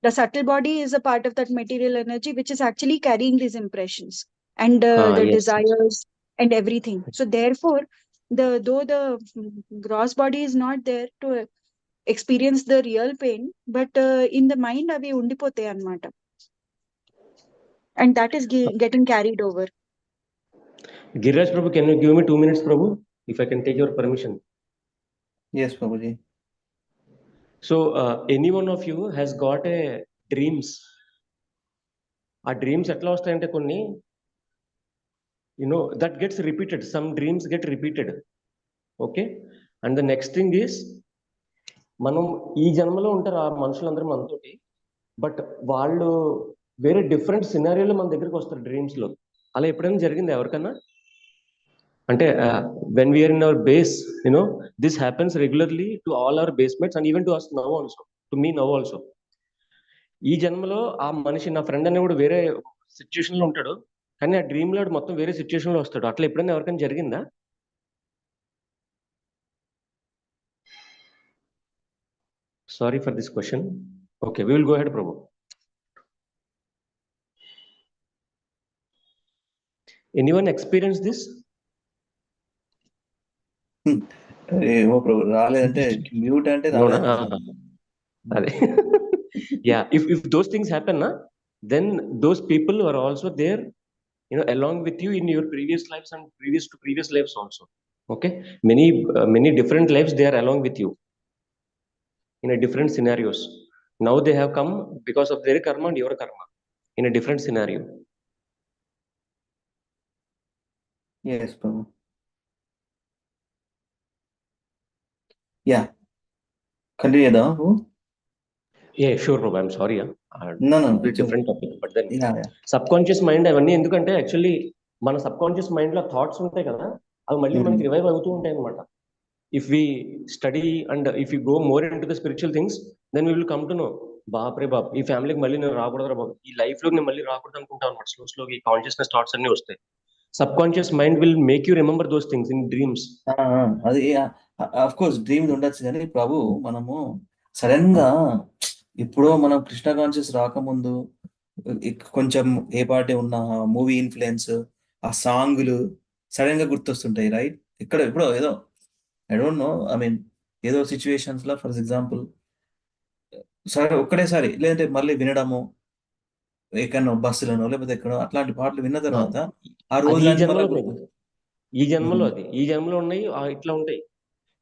The subtle body is a part of that material energy, which is actually carrying these impressions and the desires and everything. So therefore, though the gross body is not there to experience the real pain, but in the mind avi undipote anamata, and that is getting carried over. Giriraj Prabhu, can you give me 2 minutes, Prabhu, if I can take your permission? Yes, Prabhuji. So any one of you has got a dreams. ఆ dreams ఎట్లా వస్తాయంటే కొన్ని, that gets repeated. Some dreams get repeated. Okay, and the next thing is, మనం ఈ జన్మలో ఉంటారు ఆ మనుషులందరూ మనతోటి, బట్ వాళ్ళు వేరే డిఫరెంట్ సినారియోలో మన దగ్గరికి వస్తారు డ్రీమ్స్ లో. అలా ఎప్పుడైనా జరిగింది ఎవరికన్నా? అంటే when we are in our base, this happens regularly to all our basements and even to us now also, to me now also. ఈ జన్మలో ఆ మనిషి, నా ఫ్రెండ్ అనేవాడు వేరే సిచ్యుయేషన్ లో ఉంటాడు, కానీ ఆ డ్రీమ్ లో మొత్తం వేరే సిచ్యుయేషన్ లో వస్తాడు. అట్లా ఎప్పుడైనా ఎవరికైనా జరిగిందా? Sorry for this question. Okay, we will go ahead, Prabhu. Anyone experience this? ఏమో ప్రభు, రాలేదంటే మ్యూట్ అంటే రాలేదు. అదే yeah, if those things happen, then those people are also there, along with you in your previous lives and previous lives also. Okay, many different lives they are along with you in a different scenarios. Now they have come because of their karma and your karma in a different scenario. Yes, Prabhu. Yeah, continue now. Yeah, sure, Prabhu. I'm sorry. No, different topic, but then yeah. Subconscious mind అవన్నీ ఎందుకంటే actually మన subconscious mind లో thoughts ఉంటాయి కదా, అవి మళ్ళీ మనకి revive అవుతూ ఉంటాయి అనమాట. If we study and if you go more into the spiritual things, then we will come to know, బాప్రే బాప్, ఈ ఫ్యామిలీకి మళ్ళీ నేను రాకూడదు బాబు, ఈ లైఫ్ లో నేను మళ్ళీ రాకూడదు అనుకుంటాను అనమాట. స్లో ఈ కాన్షియస్నెస్ థాట్స్ అన్ని వస్తాయి. Subconscious mind will make you remember those things in dreams. అది ఆఫ్ కోర్స్ డ్రీమ్స్ ఉండొచ్చు, కానీ ప్రభు మనము సడన్ గా ఇప్పుడు మనం కృష్ణ కాన్షియస్ రాకముందు కొంచెం ఏ పాటే ఉన్న మూవీ ఇన్ఫ్లుయెన్స్, ఆ సాంగ్లు సడన్ గా గుర్తొస్తుంటాయి, రైట్? ఇప్పుడు ఏదో I don't know, I mean ఏదో సిచ్యువేషన్స్ లో ఫర్ ఎగ్జాంపుల్ సరే ఒక్కడేసారి, లేదంటే మళ్ళీ వినడము ఎక్కడో బస్సులను లేకపోతే ఎక్కడో అట్లాంటి పాటలు విన్న తర్వాత ఆ రోజు ఈ జన్మలో ఉన్నాయి ఇట్లా ఉంటాయి.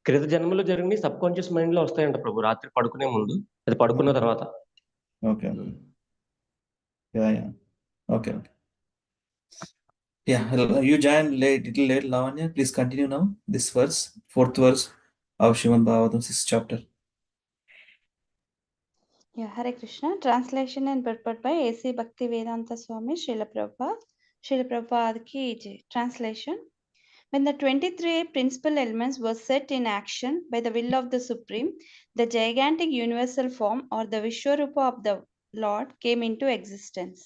క్రిత జన్మలో జరిగిన సబ్ కాన్షియస్ మైండ్ లో వస్తాయంట ప్రభు, రాత్రి పడుకునే ముందు, అది పడుకున్న తర్వాత. Okay okay yeah, you joined little late, Lavanya. Please continue now. This verse, 4th verse of Srimad Bhagavatam, 6th chapter. Yeah, Hare Krishna. Translation and purport by A.C. Bhaktivedanta Swami Srila Prabhupada. Srila Prabhupada ki jai. Translation. When the 23 principal elements were set in action by the will of the Supreme, the gigantic universal form or the Vishwarupa of the Lord came into existence.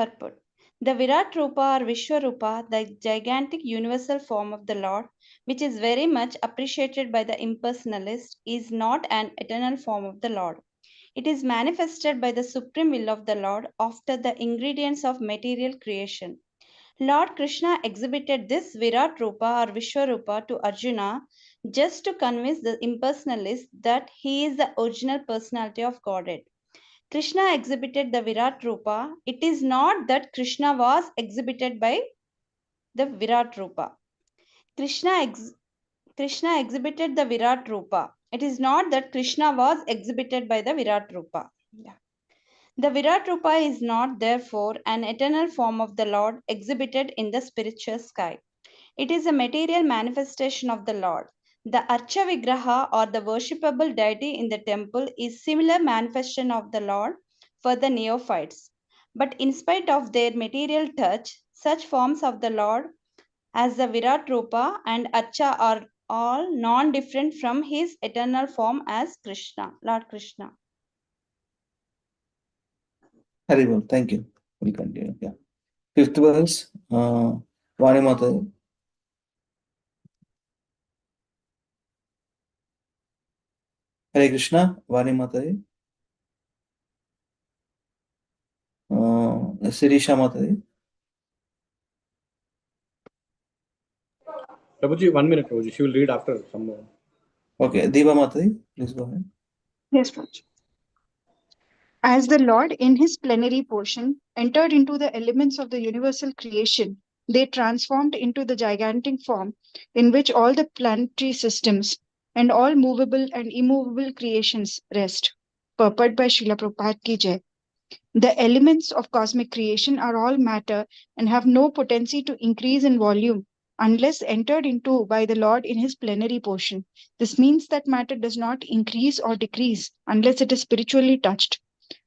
Purport. The Virat Rupa or Vishwarupa, the gigantic universal form of the Lord, which is very much appreciated by the impersonalist, is not an eternal form of the Lord. It is manifested by the supreme will of the Lord after the ingredients of material creation. Lord Krishna exhibited this Virat Rupa or Vishwarupa to Arjuna just to convince the impersonalists that he is the original personality of Godhead. Krishna exhibited the Virat Rupa. It is not that Krishna was exhibited by the Virat Rupa. Krishna exhibited the Virat Rupa. It is not that Krishna was exhibited by the Virat Rupa. Yeah. The Virat Rupa is not, therefore, an eternal form of the Lord exhibited in the spiritual sky. It is a material manifestation of the Lord. The Archa Vigraha or the worshipable deity in the temple is similar manifestation of the Lord for the neophytes. But in spite of their material touch, such forms of the Lord as the Virat Rupa and Archa are all non-different from his eternal form as Krishna, Lord Krishna. Very well, thank you. We'll continue. Yeah. Fifth verse, Vani Mata. Hare Krishna, Vani Mata. Sirisha Mata. Prabhuji, 1 minute, Prabhuji. She will read after some more. Okay, Deva Mata, please go ahead. Yes, Prabhuji. As the Lord in his plenary portion entered into the elements of the universal creation, they transformed into the gigantic form in which all the planetary systems and all movable and immovable creations rest. Purport by Srila Prabhupada Ki Jai. The elements of cosmic creation are all matter and have no potency to increase in volume unless entered into by the Lord in his plenary portion. This means that matter does not increase or decrease unless it is spiritually touched.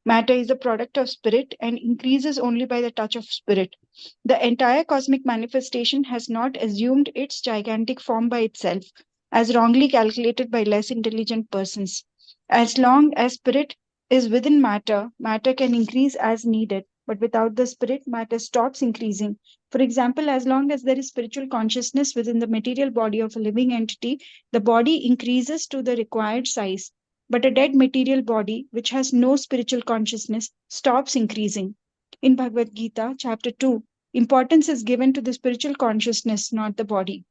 Matter is a product of spirit and increases only by the touch of spirit. The entire cosmic manifestation has not assumed its gigantic form by itself, as wrongly calculated by less intelligent persons. As long as spirit is within matter, matter can increase as needed, but without the spirit, matter stops increasing. For example, as long as there is spiritual consciousness within the material body of a living entity, the body increases to the required size. But a dead material body, which has no spiritual consciousness, stops increasing. In Bhagavad Gita, chapter 2, importance is given to the spiritual consciousness, not the body.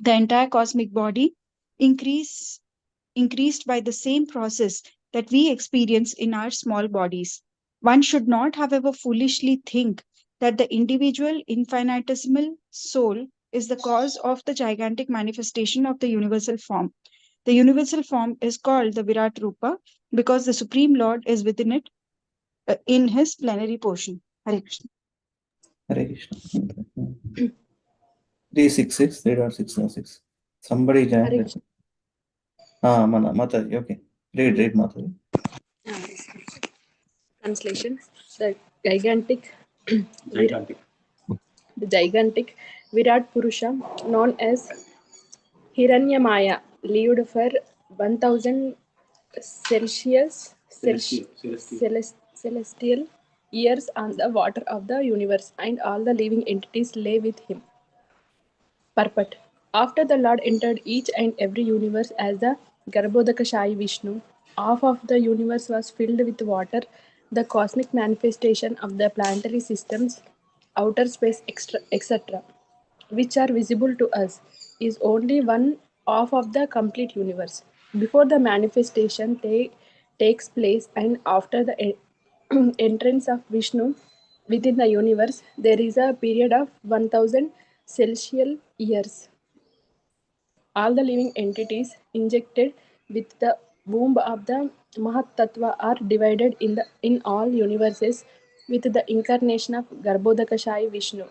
The entire cosmic body increased by the same process that we experience in our small bodies. One should not, however, foolishly think that the individual infinitesimal soul is the cause of the gigantic manifestation of the universal form. The universal form is called the Virat Rupa because the Supreme Lord is within it in his plenary portion. Hare Krishna. Hare Krishna. 366, 3.606. Somebody joined. Mataji, okay. Read Mataji. Translation: The gigantic Virat Purusha, known as Hiranyamaya, lived for 1000 celestial years on the water of the universe, and all the living entities lay with him. Purport: After the Lord entered each and every universe as the Garbhodakashayi Vishnu, half of the universe was filled with water. The cosmic manifestation of the planetary systems, outer space, etc., which are visible to us, is only one half of the complete universe. Before the manifestation takes place and after the entrance of Vishnu within the universe, there is a period of 1000 celestial years. All the living entities injected with the womb of the Mahat Tattva are divided in all universes with the incarnation of Garbhodakashayi Vishnu,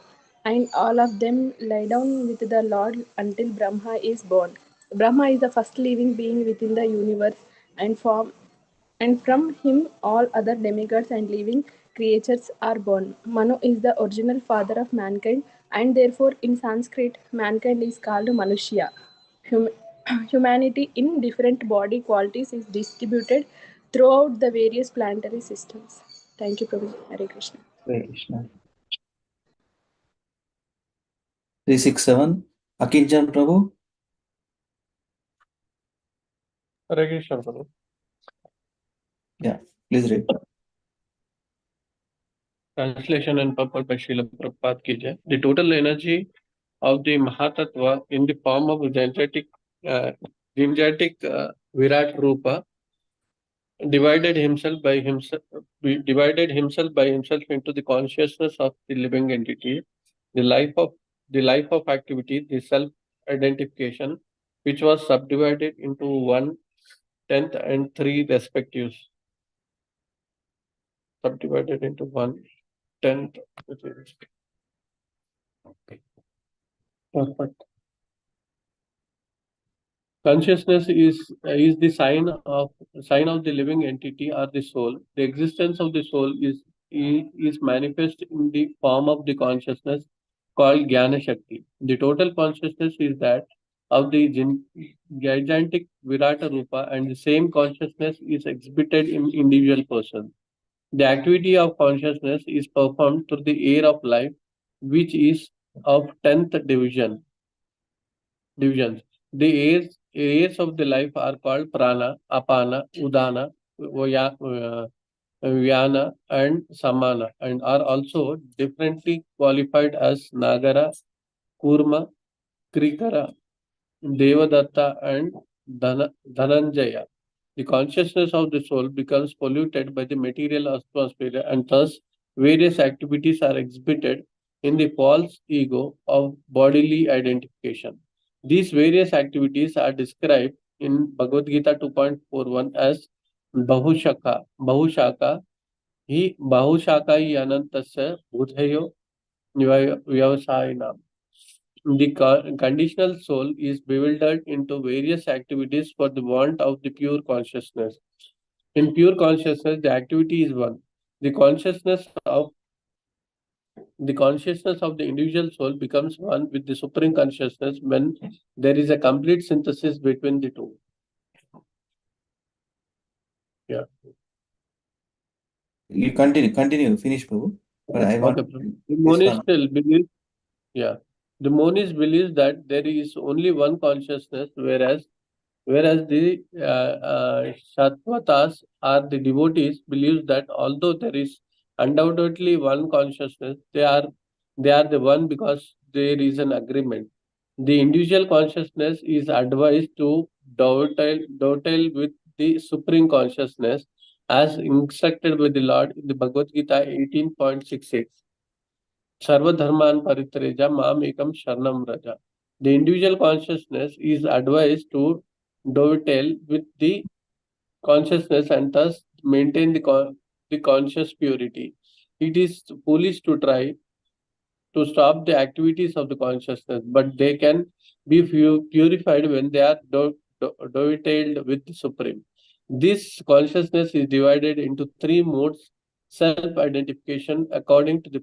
and all of them lie down with the Lord until Brahma is born. Brahma is the first living being within the universe, and from him all other demigods and living creatures are born. Manu is the original father of mankind, and therefore in Sanskrit mankind is called Manushya. Humanity in different body qualities is distributed throughout the various planetary systems. Thank you, Prabhu. Hare Krishna. Hare Krishna. 367, Akinjan Prabhu. Hare Krishna, Prabhu. Yeah, please read. Translation and purport by Srila Prabhupada Ki Jai. The total energy of the Mahatattva in the form of gigantic gigantic Virat Rupa divided himself by himself into the consciousness of the living entity, the life of activity, the self-identification, which was subdivided into 1/10 and 3 respectives. Subdivided into 1/10. Perfect. Consciousness is the sign of the living entity or the soul. The existence of the soul is manifest in the form of the consciousness called Jnana Shakti. The total consciousness is that of the gigantic Virata Rupa, and the same consciousness is exhibited in individual person. The activity of consciousness is performed through the air of life, which is of 10th divisions. The airs of the life are called prana, apana, udana, vyana, and samana, and are also differently qualified as nagara, kurma, krikara, devadatta, and dhananjaya. The consciousness of the soul becomes polluted by the material atmosphere, and thus various activities are exhibited in the false ego of bodily identification. These various activities are described in Bhagavad Gita 2.41 as Bahushaka, hi Bahushaka yanantasya budhayo vyavasayinam. The conditional soul is bewildered into various activities for the want of the pure consciousness. In pure consciousness, the activity is one. The consciousness of the individual soul becomes one with the supreme consciousness when there is a complete synthesis between the two. Yeah. You continue, finish, Prabhu. But I want The monist still believes, the monist believes that there is only one consciousness, whereas the Sattvatas or the devotees believes that although there is undoubtedly one consciousness, they are the one because there is an agreement. The individual consciousness is advised to dovetail with the supreme consciousness as instructed by the Lord in the Bhagavad Gita 18.68. Sarva dharman paritreja mam ekam sharanam raja. The individual consciousness is advised to dovetail with the consciousness and thus maintain the conscious purity. It is foolish to try to stop the activities of the consciousness, but they can be purified when they are dovetailed with the Supreme. This consciousness is divided into 3 modes: self-identification according to the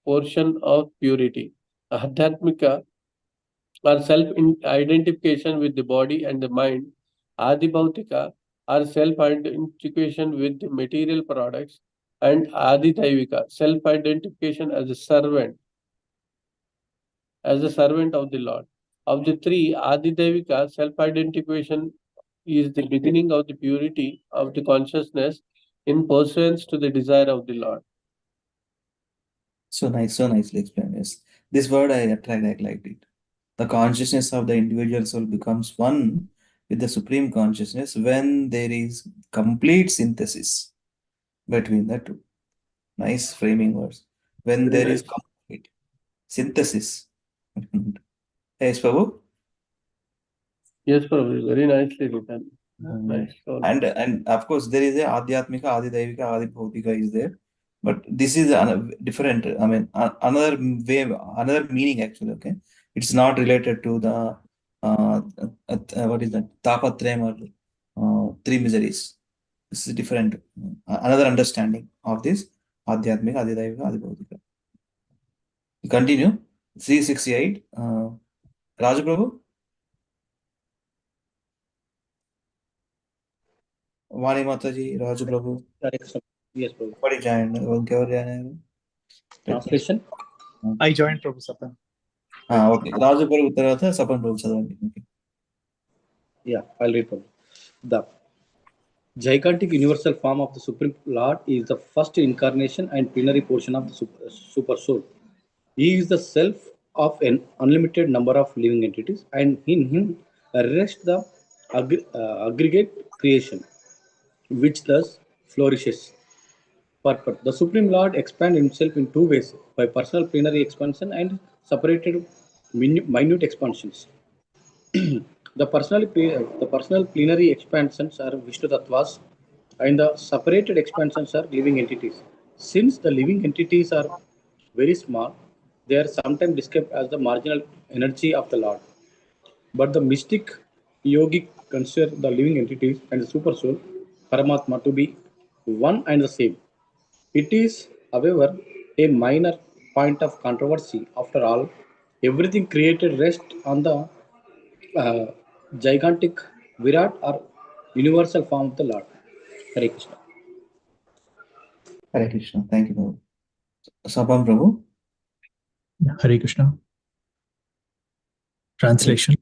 portion of purity, Adhyatmika or self-identification with the body and the mind, Adibhautika or self-identification with the material products, and Aditaivika, self-identification as a servant of the Lord. Of the 3, Adidevika, self-identification is the beginning of the purity of the consciousness in pursuance to the desire of the Lord. So nicely explained. Yes, this word I liked it. The consciousness of the individual soul becomes one with the supreme consciousness when there is complete synthesis between the two. Nice framing words. When there is complete synthesis. Yes, Prabhu. Yes, Prabhu, very nicely written. Nice. And of course there is a Adhyatmika, Adidaivika, Adibhautika is there. But this is different. I mean, another way, another meaning actually. Okay, it's not related to the what is that? Tapatrem or 3 miseries. This is different. Another understanding of this Adhyatmika, Adidaivika, Adibhautika. Continue. 368. Raju Prabhu. Vani Mataji, Raju Prabhu. Yes, Prabhu. Nobody joined. Translation? I joined, Prabhu Sapan. Okay. Raju Prabhu tarvata Sapan Prabhu chadavandi. Okay. Yeah, I'll read, Prabhu. The gigantic universal form of the Supreme Lord is the first incarnation and plenary portion of the Super Soul. He is the self of an unlimited number of living entities, and in him arrest the aggregate creation, which thus flourishes. Purport. The Supreme Lord expands himself in two ways, by personal plenary expansion and separated minute expansions. The personal plenary expansions are Vishnu Tattvas, and the separated expansions are living entities. Since the living entities are very small, they are sometimes described as the marginal energy of the Lord. But the mystic yogic consider the living entities and the super soul, Paramatma, to be one and the same. It is, however, a minor point of controversy. After all, everything created rests on the uh, gigantic Virat or universal form of the Lord. Hare Krishna. Hare Krishna. Thank you, Prabhu. Sabam Prabhu. Hare Krishna. Translation.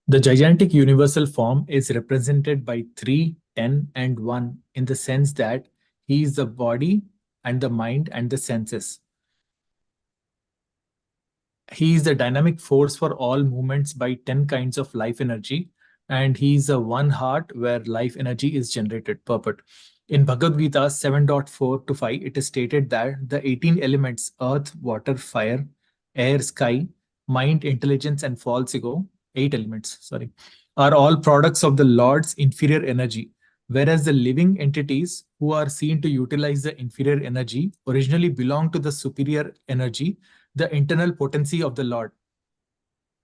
The gigantic universal form is represented by 3, 10, and 1 in the sense that he is the body and the mind and the senses. He is the dynamic force for all movements by 10 kinds of life energy, and he is a one heart where life energy is generated. Purport. In Bhagavad Gita 7.4 to 5, it is stated that the 18 elements earth, water, fire, air, sky, mind, intelligence, and false ego, 8 elements, sorry, are all products of the Lord's inferior energy, whereas the living entities who are seen to utilize the inferior energy originally belong to the superior energy, the internal potency of the Lord.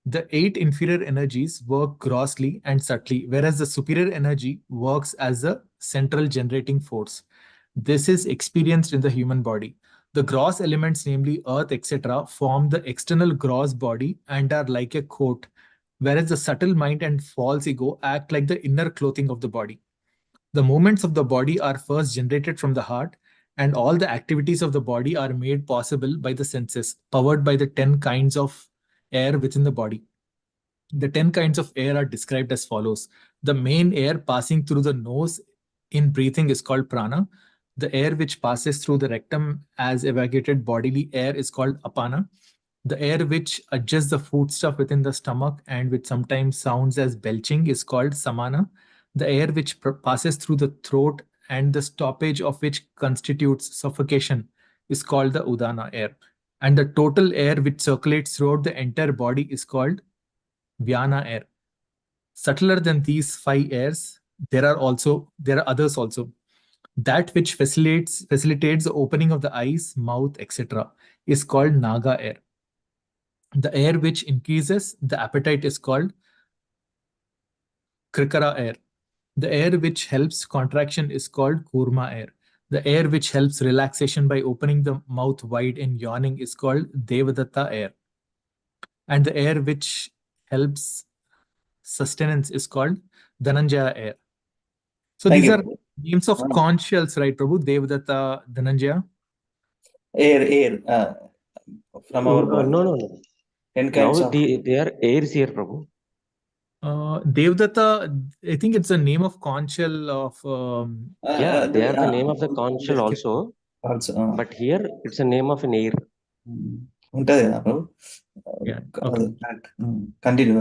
The 8 inferior energies work grossly and subtly, whereas the superior energy works as a central generating force. This is experienced in the human body. The gross elements, namely earth, etc., form the external gross body and are like a coat, whereas the subtle mind and false ego act like the inner clothing of the body. The movements of the body are first generated from the heart, and all the activities of the body are made possible by the senses, powered by the 10 kinds of air within the body. The 10 kinds of air are described as follows. The main air passing through the nose in breathing is called prana. The air which passes through the rectum as evacuated bodily air is called apana. The air which adjusts the foodstuff within the stomach and which sometimes sounds as belching is called samana. The air which passes through the throat and the stoppage of which constitutes suffocation is called the udana air. And the total air which circulates throughout the entire body is called Vyana air. Subtler than these 5 airs, there are others also. That which facilitates the opening of the eyes, mouth, etc., is called Naga air. The air which increases the appetite is called Krikara air. The air which helps contraction is called Kurma air. The air which helps relaxation by opening the mouth wide and yawning is called Devadatta air. And the air which helps sustenance is called Dhananjaya air. So Thank these you, are Prabhu. names of conch shells, right, Prabhu? Devadatta, Dhananjaya. Air, from our body. No. 10 kinds Now of. they are airs here, Prabhu. Devadatta, I think it's a name of conch shell of. Yeah, they are the name of the conch shell also. But here it's a name of an air. ఉంటుంది కదా ప్రభు Yeah, okay. Continue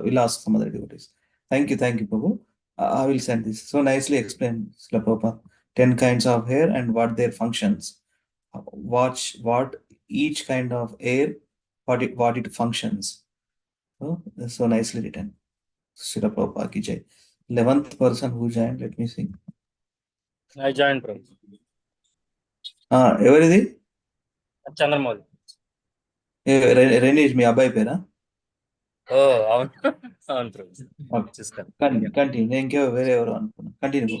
we'll ask some other devotees. Thank you Prabhu. I will send this. So nicely explained, Srila Prabhupada. 10 kinds of air and what their functions. What each kind of air, what it functions. So nicely written. Srila Prabhupada ki jai. 11th person who joined, let me see. I joined, Prabhu. ఎవరిది చంద్రమౌళి. రెనీష్ మీ అబ్బాయి పేరా? ఓ అవును అవును ప్రభు. చూస్తాను. Continue. నేను ఇంకేవో వేరే ఎవరు అనుకున్నాను. Continue.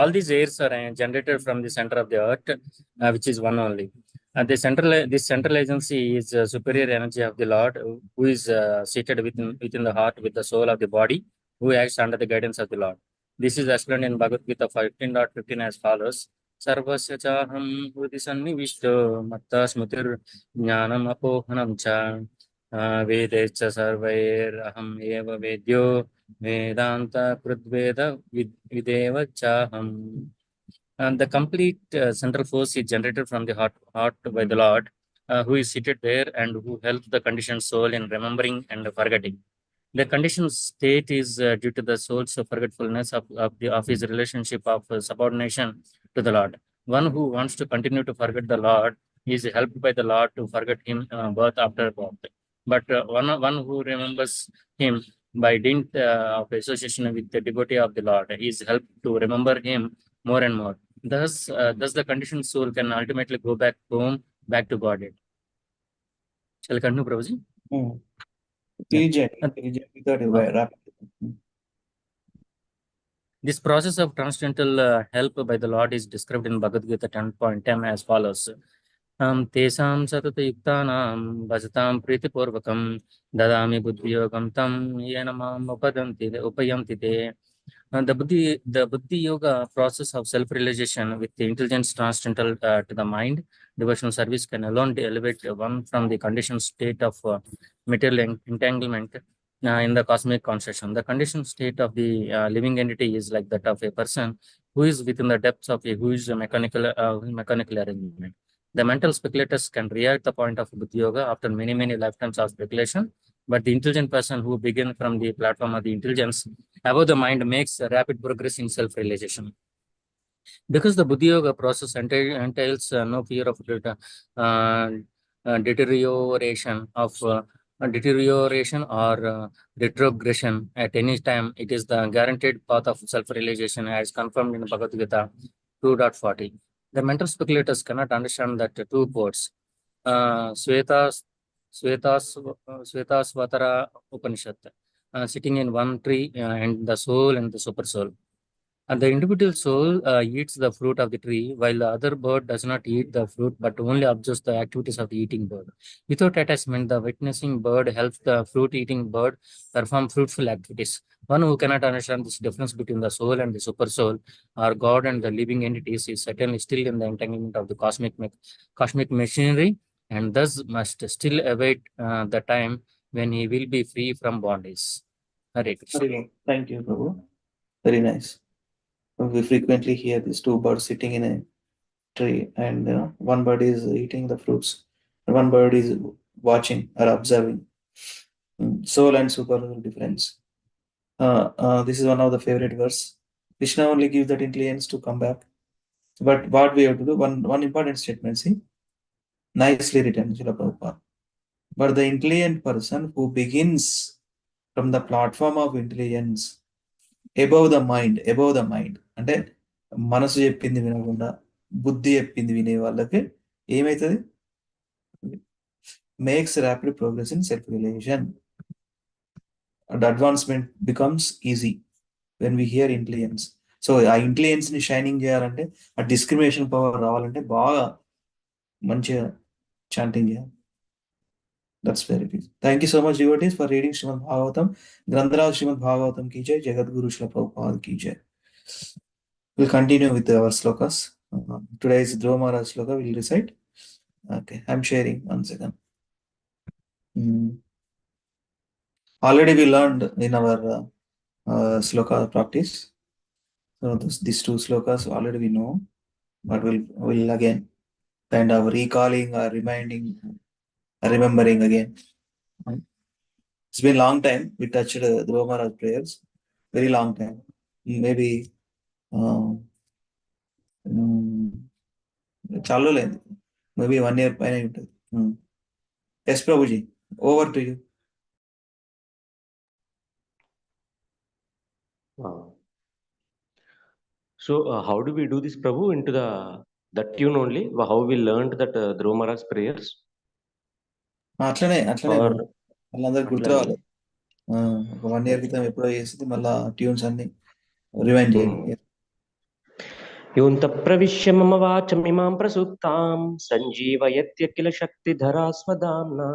All these airs are generated from the center of the earth, which is one only. This central agency is superior energy of the Lord, who is seated within the heart with the soul of the body, who acts under the guidance of the Lord. This is explained in Bhagavad Gita 15.15 as follows. Sarvasya chaham hudi sannivishto matta smutir jnanam apohanam cha vedecha sarvair aham eva vedyo Vedanta Prudveda Videva Chaham. And the complete central force is generated from the heart by the Lord, who is seated there and who helps the conditioned soul in remembering and forgetting. The conditioned state is due to the soul's forgetfulness of his relationship of subordination to the Lord. One who wants to continue to forget the Lord is helped by the Lord to forget him birth after birth. But one who remembers him by dint of association with the devotee of the Lord is helped to remember him more and more. Thus the conditioned soul can ultimately go back home, back to Godhead. Shall I continue, Prabhuji? PJ, without a rapid. This process of transcendental help by the Lord is described in Bhagavad Gita 10.10 as follows. Tesam satatayuktanam bhajatam pritipurvakam dadami buddhiyogam tam yenamam upayanti te. The Buddhi Yoga process of self-realization with the intelligence transcendental to the mind, devotional service can alone elevate one from the conditioned state of material entanglement in the cosmic concession. The conditioned state of the living entity is like that of a person who is within the depths of a huge mechanical arrangement. The mental speculators can react the point of Buddhi Yoga after many lifetimes of speculation, but the intelligent person who begins from the platform of the intelligence above the mind makes a rapid progress in self-realization. Because the Buddhi Yoga process entails no fear of deterioration or retrogression at any time. It is the guaranteed path of self-realization as confirmed in Bhagavad Gita 2.40. The mental speculators cannot understand that two ports, Svetasvatara Upanishad, sitting in one tree and the soul and the super soul. And the individual soul eats the fruit of the tree, while the other bird does not eat the fruit, but only observes the activities of the eating bird. Without attachment, the witnessing bird helps the fruit-eating bird perform fruitful activities. One who cannot understand this difference between the soul and the super soul, or God and the living entities, is certainly still in the entanglement of the cosmic machinery, and thus must still await the time when he will be free from bondage. Hare Krishna. Thank you, Prabhu. Very nice. We frequently hear these two birds sitting in a tree, and one bird is eating the fruits, and one bird is watching or observing. Soul and super difference. This is one of the favorite verse. Krishna only gives that intelligence to come back. But what we have to do, one important statement, see, nicely written, Srila Prabhupada. But the intelligent person who begins from the platform of intelligence above the mind, అంటే మనసు చెప్పింది వినకుండా బుద్ధి చెప్పింది వినే వాళ్ళకి ఏమవుతుంది? Makes rapid progress in self-realization. And advancement becomes easy when we hear intelligence. So ఆ ఇంటెలిజెన్స్ ని షైనింగ్ చేయాలంటే, ఆ డిస్క్రిమినేషన్ పవర్ రావాలంటే బాగా మంచిగా చాంటింగ్ చేయాలి. That's very good. Thank you so much, devotees, for reading Srimad Bhagavatam. Grantharaja Srimad Bhagavatam ki jai, Jagadguru Srila Prabhupada ki jai. We'll continue with our slokas. Today's Dhruva Maharaj sloka we'll recite. Okay, I'm sharing 1 second. Already we learned in our sloka practice. So these two slokas already we know, but we'll again kind of recalling or remembering again. It's been a long time we touched Dhruva Maharaj prayers. Very long time. Maybe చాలు లేదు, maybe 1 year పైన ఉంటుంది. Yes, Prabhuji, over to you. So how do we do this, Prabhu, into that tune only? How we learned that Dhruva Maharaj's prayers? అట్లనే Or వాళ్ళందరికి గుర్తు రావాలి. ఒక 1 year క్రితం ఎప్పుడో చేసింది మళ్ళా ట్యూన్స్ అన్ని రివైండ్ చేయండి. యోంత ప్రవిశ్య మమ వాచమిమాం ప్రసుప్తాం సంజీవయత్య కిల శక్తిధరా స్వదామ్నా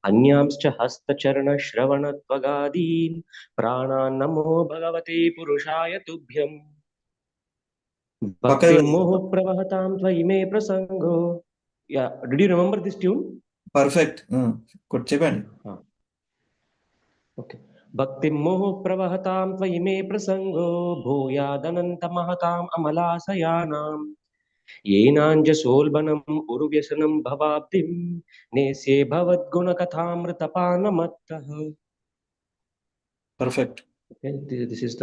అన్యాంశ్చ హస్తచరణ శ్రవణత్వగాదీన్ ప్రాణాన్ నమో భగవతే పురుషాయ తుభ్యం భక్తిర్మోహ ప్రవహతాం త్వయి మే ప్రసంగో. Yeah, did you remember this tune? Perfect. చెప్పండి. Okay. భక్తిర్మోహ ప్రవహతాం త్వయి May ప్రసంగో భూయాదనంత మహతాం అమలాశయానాం येनाञ्जसोल्बनम् उरुव्यसनं भवाब्धिं नेस्ये भवद्गुणकथामृतपानमत्तः. Perfect. Okay, this is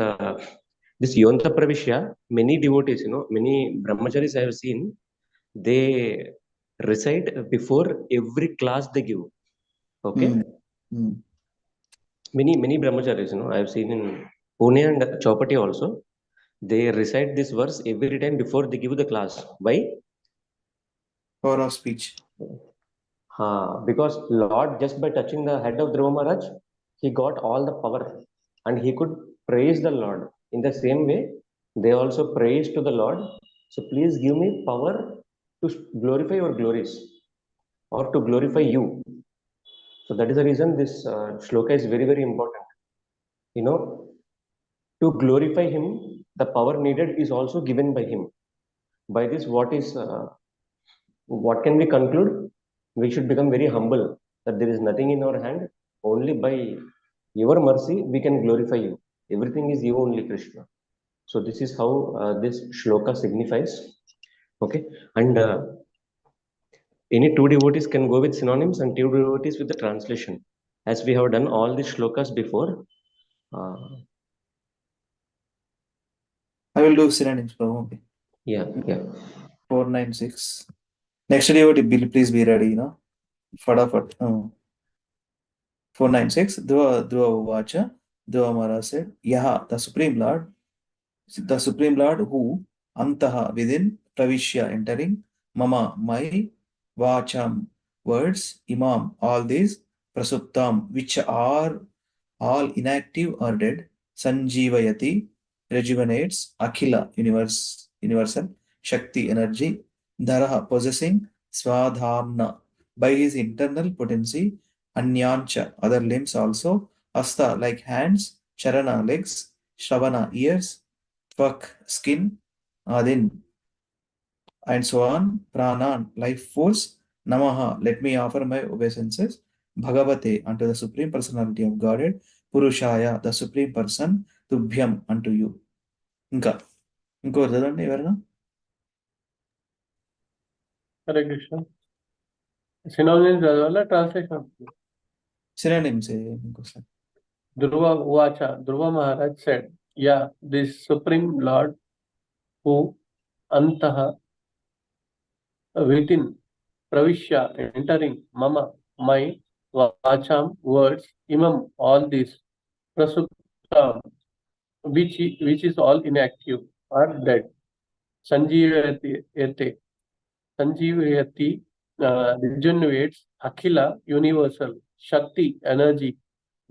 this Yonta Pravishya. Many devotees, many brahmacharis I have seen, they recite before every class they give. Okay. Many brahmacharis, I have seen in Pune and Chowpatty also. They recite this verse every time before they give the class. Why? Power of speech. Because Lord, just by touching the head of Dhruva Maharaj, he got all the power and he could praise the Lord. In the same way, they also praise to the Lord. So please give me power to glorify your glories or to glorify you. So that is the reason this shloka is very, very important. To glorify him, the power needed is also given by him. By this, what can we conclude? We should become very humble, that there is nothing in our hand. Only by your mercy we can glorify you. Everything is you only, Krishna. So this is how this shloka signifies. Okay, and any two devotees can go with synonyms and two devotees with the translation, as we have done all these shlokas before. I will do synonyms, Prabhu. Okay. Yeah. 496. Next devotee, please be ready, Fadafat. 496. Dhruva Vacha. Dhruva Maharaj said, Yaha, the Supreme Lord who, Antaha, within, Pravishya, entering, Mama, my, Vacham, words, Imam, all these, Prasuptam, which are all inactive or dead, Sanjivayati, rejuvenates, Akhila, universal, Shakti, energy, Dharaha, possessing, Swadhamna, by his internal potency, Anyancha, other limbs also, Asta, like hands, Charana, legs, Shravana, ears, Tvak, skin, Adin, and so on, Pranan, life force, Namaha, let me offer my obeisances, Bhagavate, unto the Supreme Personality of Godhead, Purushaya, the Supreme Person, Tubhyam, unto you. ఇంకో చదవండి ఎవరైనా. Hare Krishna. Synonyms చదవాలా translation? Synonyms ఇంకోసారి. Dhruva Vacha, Dhruva Maharaj said, yeah, this Supreme Lord who Antaha, within, Pravishya, entering, Mama, my, Vacham, words, Imam, all these, Prasuptam, which is all inactive or dead, Sanjivayati, regenerates, Akhila, universal, Shakti, energy,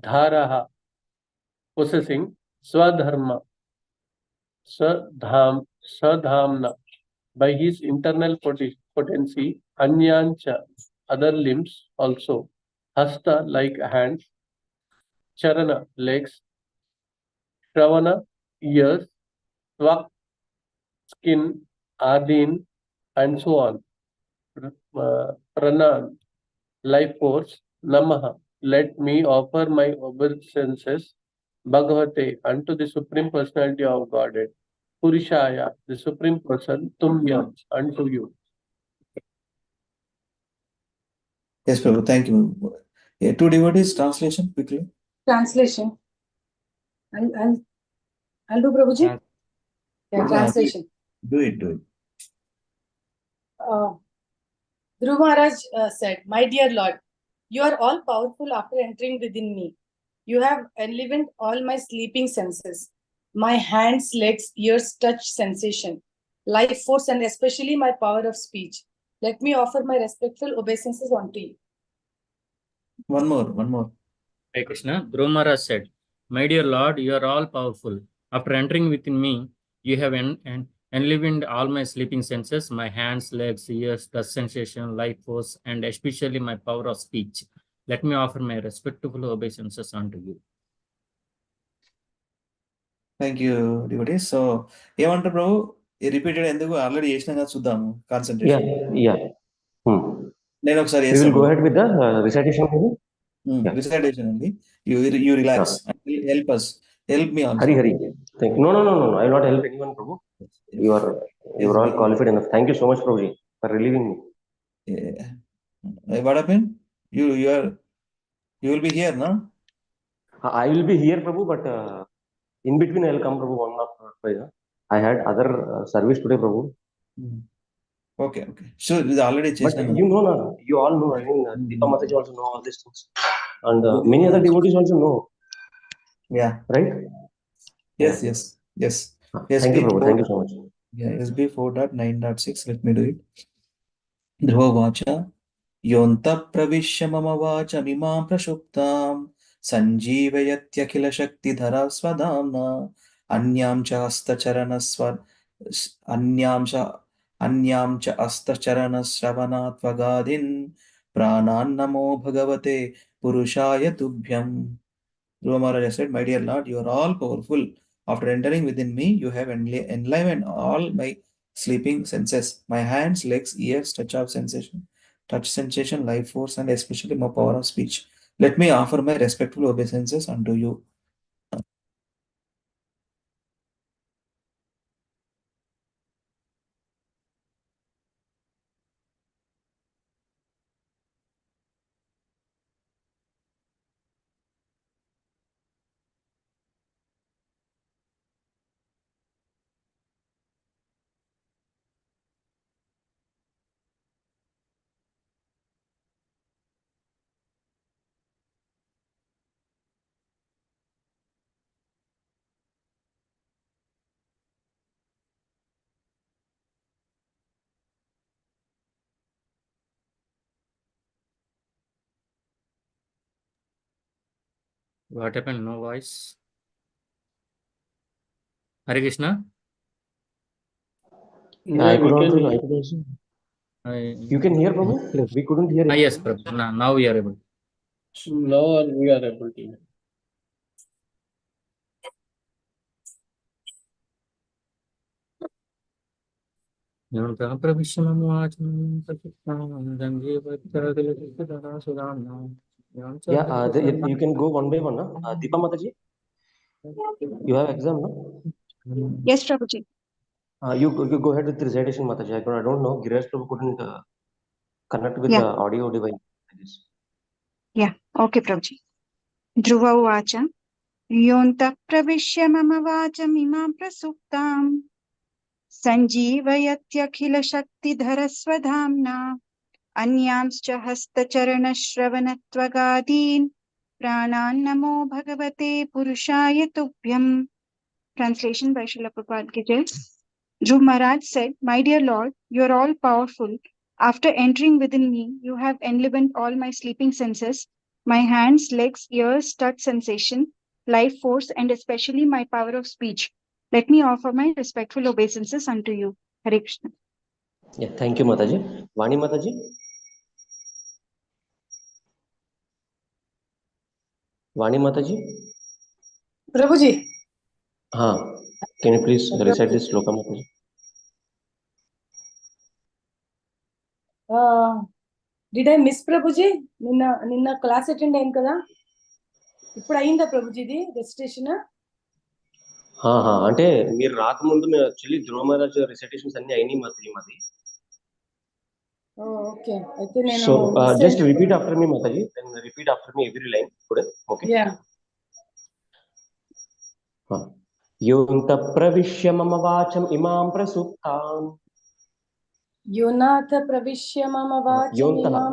Dharaha, possessing, Swadharma, Sadhamna, by his internal potency, Anyancha, other limbs also, Hasta, like hands, Charana, legs, Shravana, ears, Tvak, skin, Adin, and so on. Pranan, life force, Namaha, let me offer my obeisances, Bhagavate, unto the Supreme Personality of Godhead, Purushaya, the Supreme Person, Tumyam, unto you. Yes, Prabhu, thank you. Two devotees, translation quickly. Translation. I'll do, Prabhuji. Yeah, translation. Do it. Dhruva Maharaj said, my dear Lord, you are all powerful after entering within me. You have enlivened all my sleeping senses. My hands, legs, ears, touch sensation, life force, and especially my power of speech. Let me offer my respectful obeisances unto you. One more. Hare Krishna. Dhruva Maharaj said, my dear Lord, you are all powerful. After entering within me, you have enlivened all my sleeping senses, my hands, legs, ears, touch sensation, life force, and especially my power of speech. Let me offer my respectful obeisances unto you. Thank you, devotees. So, ఏమంటారు ప్రభు? Repeated ఎందుకు? Already చేసినా కదా, చూద్దాము. Concentration. నేను ఒకసారి We will go ahead with the recitation. Recitation only. You relax. Help us. Help me also. Hari. Thank you. No. I will not help anyone, Prabhu. You are You are all qualified enough. Thank you so much, Prabhuji, for relieving me. Yeah. What happened? You will be here, no? I will be here, Prabhu, but in between I will come, Prabhu, 1 hour. I had other service today, Prabhu. Okay. So it is already But chesna. you know, you all know. I mean, Deepa Mataji also know all these things, and many other devotees also know. Yeah. Right? Yes. Thank you, Prabhu. Thank you so much. Yeah, SB 4.9.6. Let me do it. Dhruva Yonta pravisya mama vachamimam prashuptam sanjeevayatyakhila shaktidhara swadhamna anyam cha astacharana shravanatvagadin pranan namo bhagavate purushaya tubhyam. Dhruva Maharaj said, my dear Lord, you are all powerful. After entering within me, you have enlivened all my sleeping senses. My hands, legs, ears, touch sensation, life force, and especially my power of speech. Let me offer my respectful obeisances unto you. What happened? No voice. Hare Krishna. I could also. You can hear, Prabhu? We couldn't hear it. Yes, Prabhu. Now we are able. Now we are able to hear. Yonta pravisya mama vachamimam prashuptam Yeah, you can go one by one. Deepa Mataji, you have exam, no? Yes, Prabhuji. You go ahead with the recitation, Mataji. I don't know. Girish Prabhu couldn't connect with the audio device. Yeah. Okay, Prabhuji. Dhruva uvacha Yonta pravisya mama vachamimam prasuktam sanjeevayathyakhila shaktidhara swadhamna अन्यांश्च हस्तचरणश्रवणत्वगादीन् प्राणान् नमो भगवते पुरुषाय तुभ्यम्. Translation by Srila Prabhupada ki jai. Dhruv Maharaj said, my dear Lord, you are all powerful. After entering within me, you have enlivened all my sleeping senses, my hands, legs, ears, touch sensation, life force, and especially my power of speech. Let me offer my respectful obeisances unto you. Hare Krishna. Yeah, thank you, Mataji. Vani Mataji. Vani Mataji. Prabhuji. Can you please recite this sloka, Mataji? Did I miss Prabhuji? Ninna class attend అయింది కదా ఇప్పుడు అయిందా ప్రభుజీది registration అంటే మీరు రాకముందు మేము actually ధ్రువ మహారాజ్ రిసైటేషన్స్ అన్ని అయినాయి మాది ఓకే అయితే నేను so just repeat after me Mataji then repeat after me every line today okay యా యోంత ప్రవిశ్య మమ వాచం ఇమాం ప్రసుప్తాం యోనాథ ప్రవిశ్య మమ వాచం ఇమాం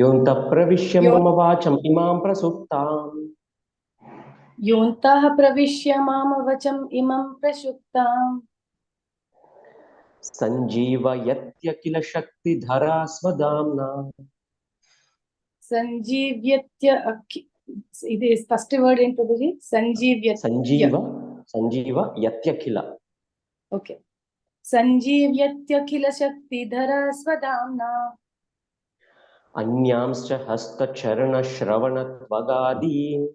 యోంత ప్రవిశ్య మమ వాచం ఇమాం ప్రసుప్తాం యోంతః ప్రవిశ్య మమ వచం ఇమం ప్రసుప్తాం సంజీవయత్యఖిల శక్తిధరా స్వదామ్నా సంజీవ్యత్య ఇది ఫస్ట్ వర్డ్ ఏంటది సంజీవ యత్యఖిల ఓకే సంజీవ్యత్యఖిల శక్తిధరా స్వదామ్నా అన్యాంశ్చ హస్తచరణ శ్రవణత్వగాదీన్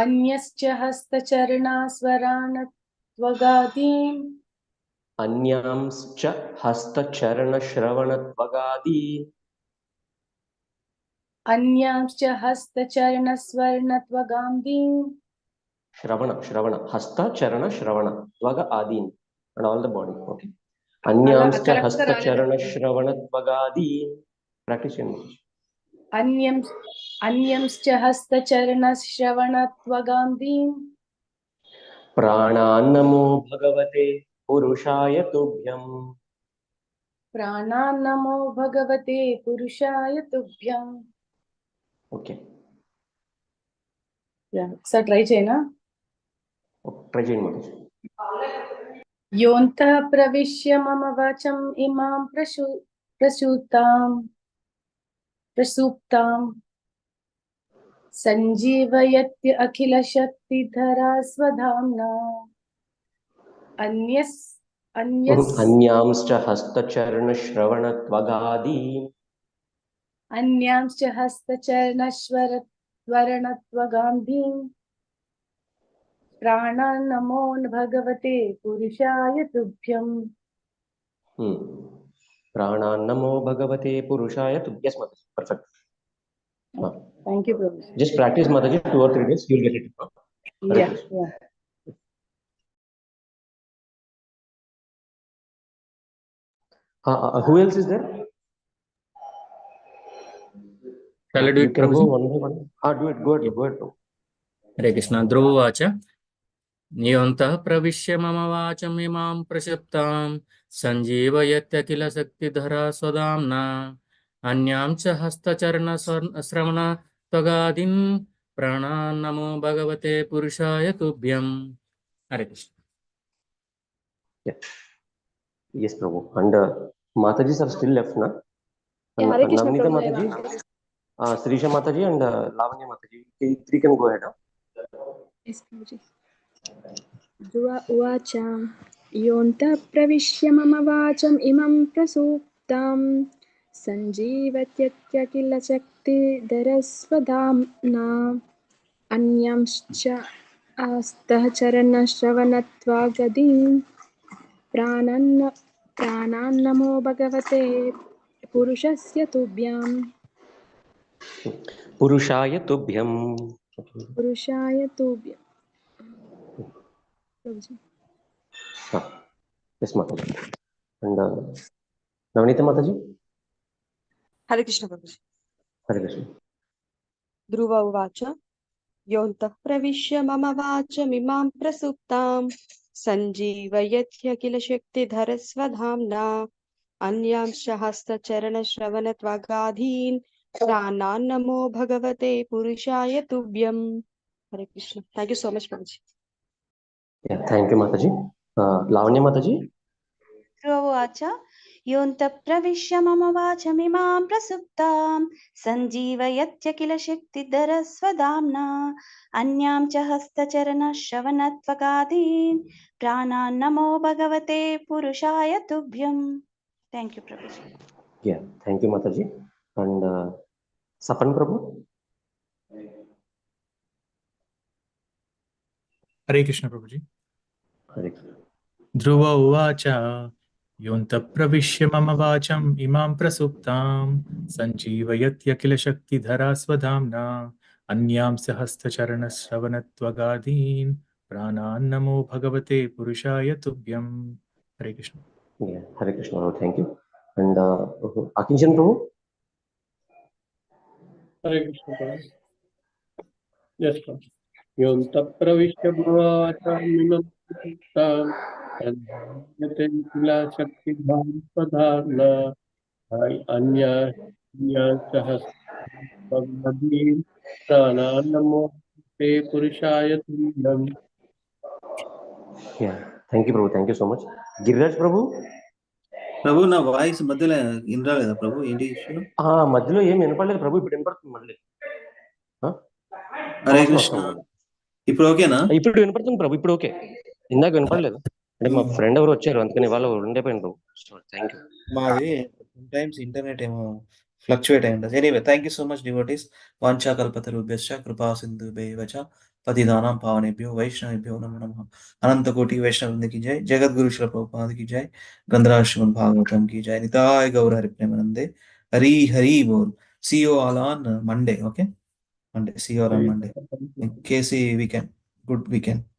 అన్యశ్చ హస్తచరణాస్వరాణత్వగాదీన్ అన్యాంశ్చ హస్తచరణ శ్రవణత్వగాదీన్ అన్యాంశ్చ హస్తచరణస్వర్ణత్వగాదీన్ Shravana, Hasta, Charana, Shravana, Tvaga, Adin, and all the body. Okay. Anyamscha, Hasta, Charana, Shravana, Tvaga, Adin. Practice your English. Anyamscha hastacharana-shravana-tvagandhim. Pranannamo Bhagavate Purushaya Tubhyam. Pranannamo Bhagavate Purushaya Tubhyam. Okay. Yeah, so try cheyna. Try cheyna. Yontah pravishya mama vacham imam prasuptam sanjivayatya akhila shakti dhara swadhamna Anyamscha Hasta, Charana, Shravana, Tvaga, Adin. Anyamscha hastacharana-shravana-tvagandhim. Pranannamo Bhagavate Purushaya Tubhyam. Pranannamo Bhagavate Purushaya Tubhyam. Yes, Mataji. Perfect. Thank you, Prabhu. Just practice, Mataji, 2 or 3 days, you'll get it. Yeah, yeah. Who else is there? Shall I do You it, can go Prabhuji? one by one. Do it. Go ahead. Go ahead. Hare Krishna. Dhruvacha. Yontah pravishya mama vacham prashaptam sanjeevayatya kila saktidhara swadamna anyam cha hastacharana sravana tvagadin pranannamo bhagavate purushaya tubhyam. Hare Krishna. Yeah. Yes, Prabhu. And Matajis are still left, na? Yeah, Hare Krishna, Navnita Prabhu. Mataji, Srisha Mataji, and Lavanya Mataji. 3 can go ahead. Yes, Prabhuji. Dhruva uvacha yontah pravisya mama vacham imam prasuptam sanjeevatyatya kila shakti dharasvadhamna anyamscha astah charana shravanatvagadin pranannamo bhagavate purushasya tubhyam. Purushaya Tubhyam. Purushaya tubhyam. Prabhuji. Yes, Mataji. And Navnita Mataji? Hare Krishna Prabhuji. Hare Krishna. Dhruva uvacha yontah pravishya mama vacham prasuptam sanjeevayatya kila shakti dharasvadhamna anyamscha hastacharana shravanatvagādhīn pranannamo bhagavate purushaya tubhyam. Hare Krishna. Thank you so much, Prabhuji. Yeah, thank you, Mataji. Lavanya Mataji? Dhruvacha yontah pravisya mama vacham prasuptam sanjeevayatya kila shaktidhara swadhamna anyam cha hastacharana shravanatvagādhīn pranannamo bhagavate purushaya tubhyam. Thank you, Prabhuji. Yeah, thank you, Mataji. And Sapan Prabhu? Hare Krishna, Prabhuji. Hare Krishna. Dhruva uvacha yontah pravishya mama vacham imam prasuptam sanjeevayatya kila shaktidhara swadhamna anyam sahastacharana shravanatvagādhīn pranannamo bhagavate purushaya tubhyam. Hare Krishna. Yeah, Hare Krishna. Thank you. And Akinchan Prabhu? Hare Krishna, Prabhu. Yes, Prabhu. Yontah pravishya mama vacham imam prasuptam sanjeevayatya kila saktidhara swadhamna anya sahasrabhadim pranannamo te purushaya tubhyam. Yeah, thank you, Prabhu. Thank you so much. Giriraj Prabhu? ప్రభు నా voice మధ్యలో in రాలేదా ప్రభు ఏంటి issue? మధ్యలో ఏం వినపడలేదు ప్రభు, ఇప్పుడు వినపడుతుంది మళ్ళీ. హరే కృష్ణ. ఇప్పుడు ఓకేనా? ఇప్పుడు వినపడుతుంది ప్రభు, ఇప్పుడు ఓకే. ఇందాక వినపడలేదు, అంటే మా ఫ్రెండ్ ఎవరు వచ్చారు అందుకని వాళ్ళు ఉండిపోయింది ప్రభు. Thank you. మాది టైమ్స్ ఇంటర్నెట్ ఏమో ఫ్లక్చువేట్ అయి ఉంటుంది. Anyway thank you so much devotees. వాంఛా కల్పతరుభ్యశ్చ కృపా సింధుభ్యైవ చ పతితానాం పావనేభ్యో వైష్ణవేభ్యో నమో నమః. అనంత కోటి వైష్ణవ వృంద की जय, जगद्गुरु श्रील प्रभुपाद की जय, ग्रंथराज श्रीमद् भागवतम की जय. निताय गौर हरि प्रेमानंदे. हरी हरी बोल. See you all on Monday. Okay, Monday. See you all on Monday. In case we can Good weekend.